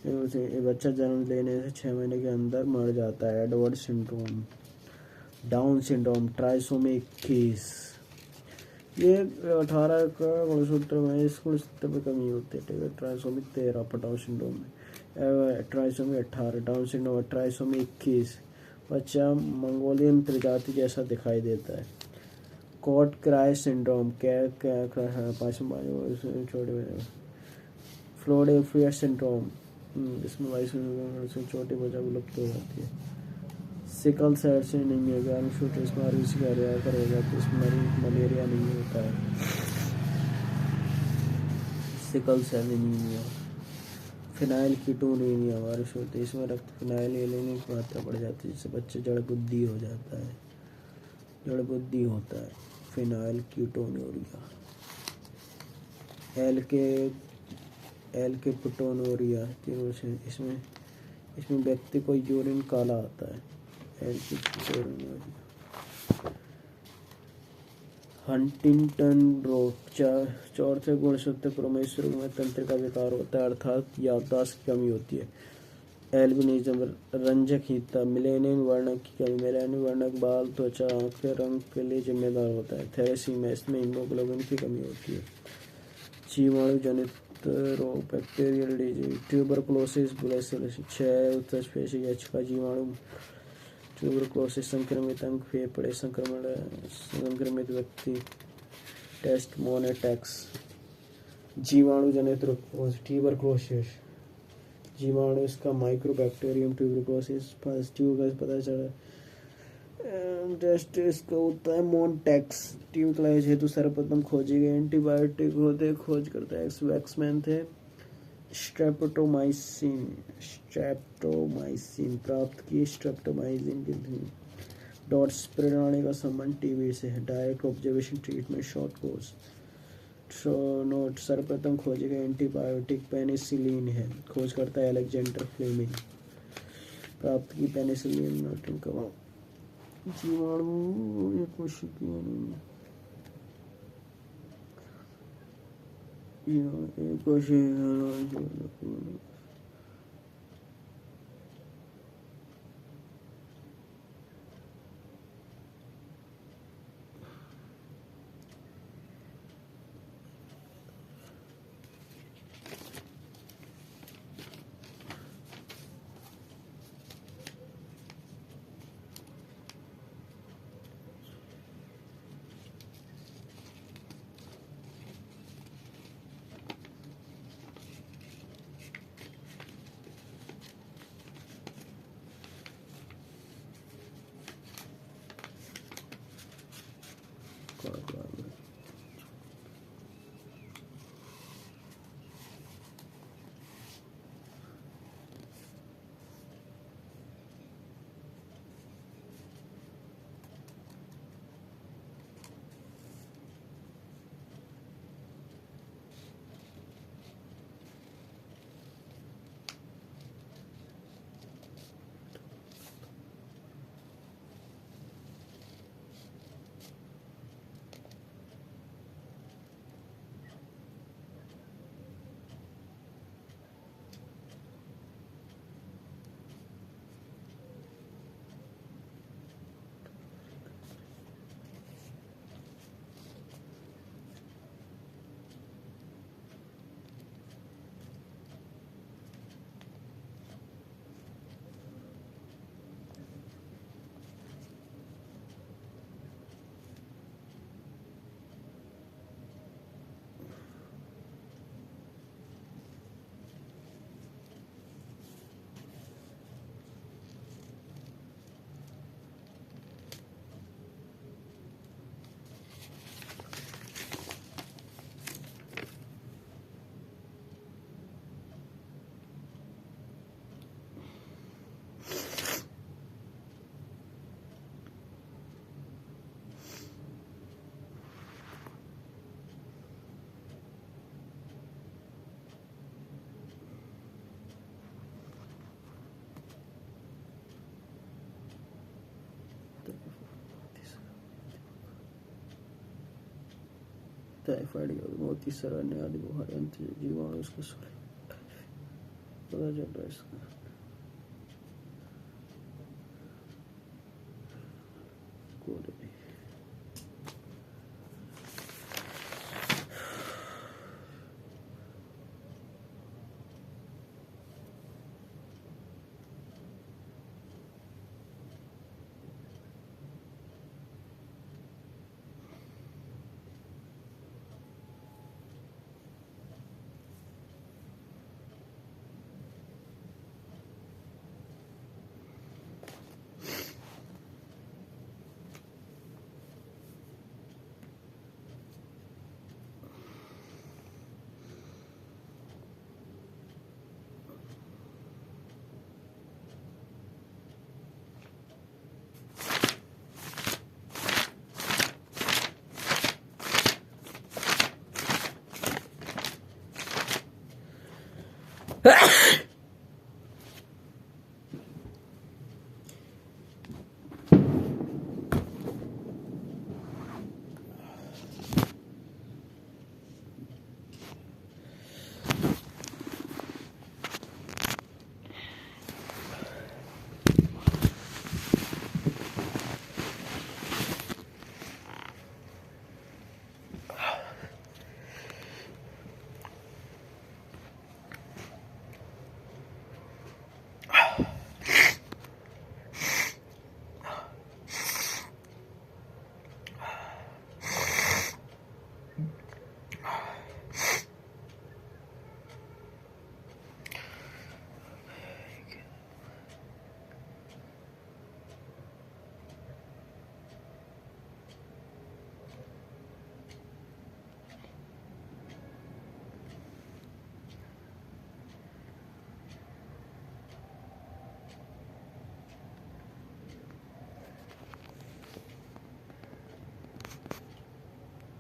बच्चा जन्म लेने से 6 महीने के अंदर मर जाता है। Edward syndrome. Down syndrome trisomy 21 ये 18 का गुणसूत्र में इस गुणसूत्र में कमी होती है। ठीक है। ट्राइसोमी 13 पर डाउन सिंड्रोम में, ट्राइसोमी 18 डाउन सिंड्रोम में, ट्राइसोमी 21 बच्चा मंगोलियन प्रजाति जैसा दिखाई देता है। कॉट क्राई सिंड्रोम छोटे फ्लोडेफियर सिंड्रोम इसमें छोटी बच्चा विलुप्त हो जाती है। सिकल सेल से नहीं है ग्राम छोटे इसमें कर हो जाती है। इसमें मलेरिया नहीं होता है। Sickle cell anaemia. Phenyl ketonaemia बारिश होती है। इसमें रक्त फिनाइल एलेनिन की मात्रा बढ़ जाती है जिससे बच्चे जड़ बुद्धि हो जाता है। जड़ बुद्धि होता है। Phenyl ketonuria. एल के पुटोनूरिया तीनों से इसमें व्यक्ति को यूरिन काला आता है। एल की पुटोनूरिया। हंटिंगटन रोग चौथे गुणसूत्र क्रोमोसोम में तंत्र का विकार होता है अर्थात याददाश्त की कमी होती है। एल्बिनिज्म रंजकहीनता। मिलेनियन वर्णक की कमी। मिलेनियन वर्णक बाल त्वचा आँख के रंग के लिए जिम्मेदार होता है। थैलेसीमिया इसमें हीमोग्लोबिन की कमी होती है। जीवाणु जनित रोग बैक्टीरियल डिजीज। ट्यूबरकुलोसिस ब्रुसेलोसिस क्षय उत्तरपेशी एच का जीवाणु। ट्यूबरकुलोसिस संक्रमित अंग फेफड़े संक्रमित व्यक्ति। टेस्ट मोनेटैक्स जीवाणु जनित रोग ट्यूबरकुलोसिस जीवाणु इसका माइक्रोबैक्टीरियम ट्यूबरकुलोसिस पॉजिटिव का पता चला। टेस्ट इसका होता है मोनटैक्स। ट्यूबरकुलोसिस हेतु सर्वप्रथम खोजे गए एंटीबायोटिक होते खोज करता है वैक्समैन थे। स्ट्रेप्टोमाइसिन प्राप्त की। स्ट्रेप्टोमाइसिन की डॉट्स प्रणाली का संबंध टीबी से है। Direct observation treatment short course. Note सर्वप्रथम खोजे गए एंटीबायोटिक पेनिसिलिन है। खोज करता है अलेक्जेंडर फ्लेमिंग। प्राप्त की पेनिसिलिन जीवाणु या कोशिकाएं टाइफाइड बहुत ही सारा अन्य आदि बुखार जीवाणु इसका पता चल रहा है इसका।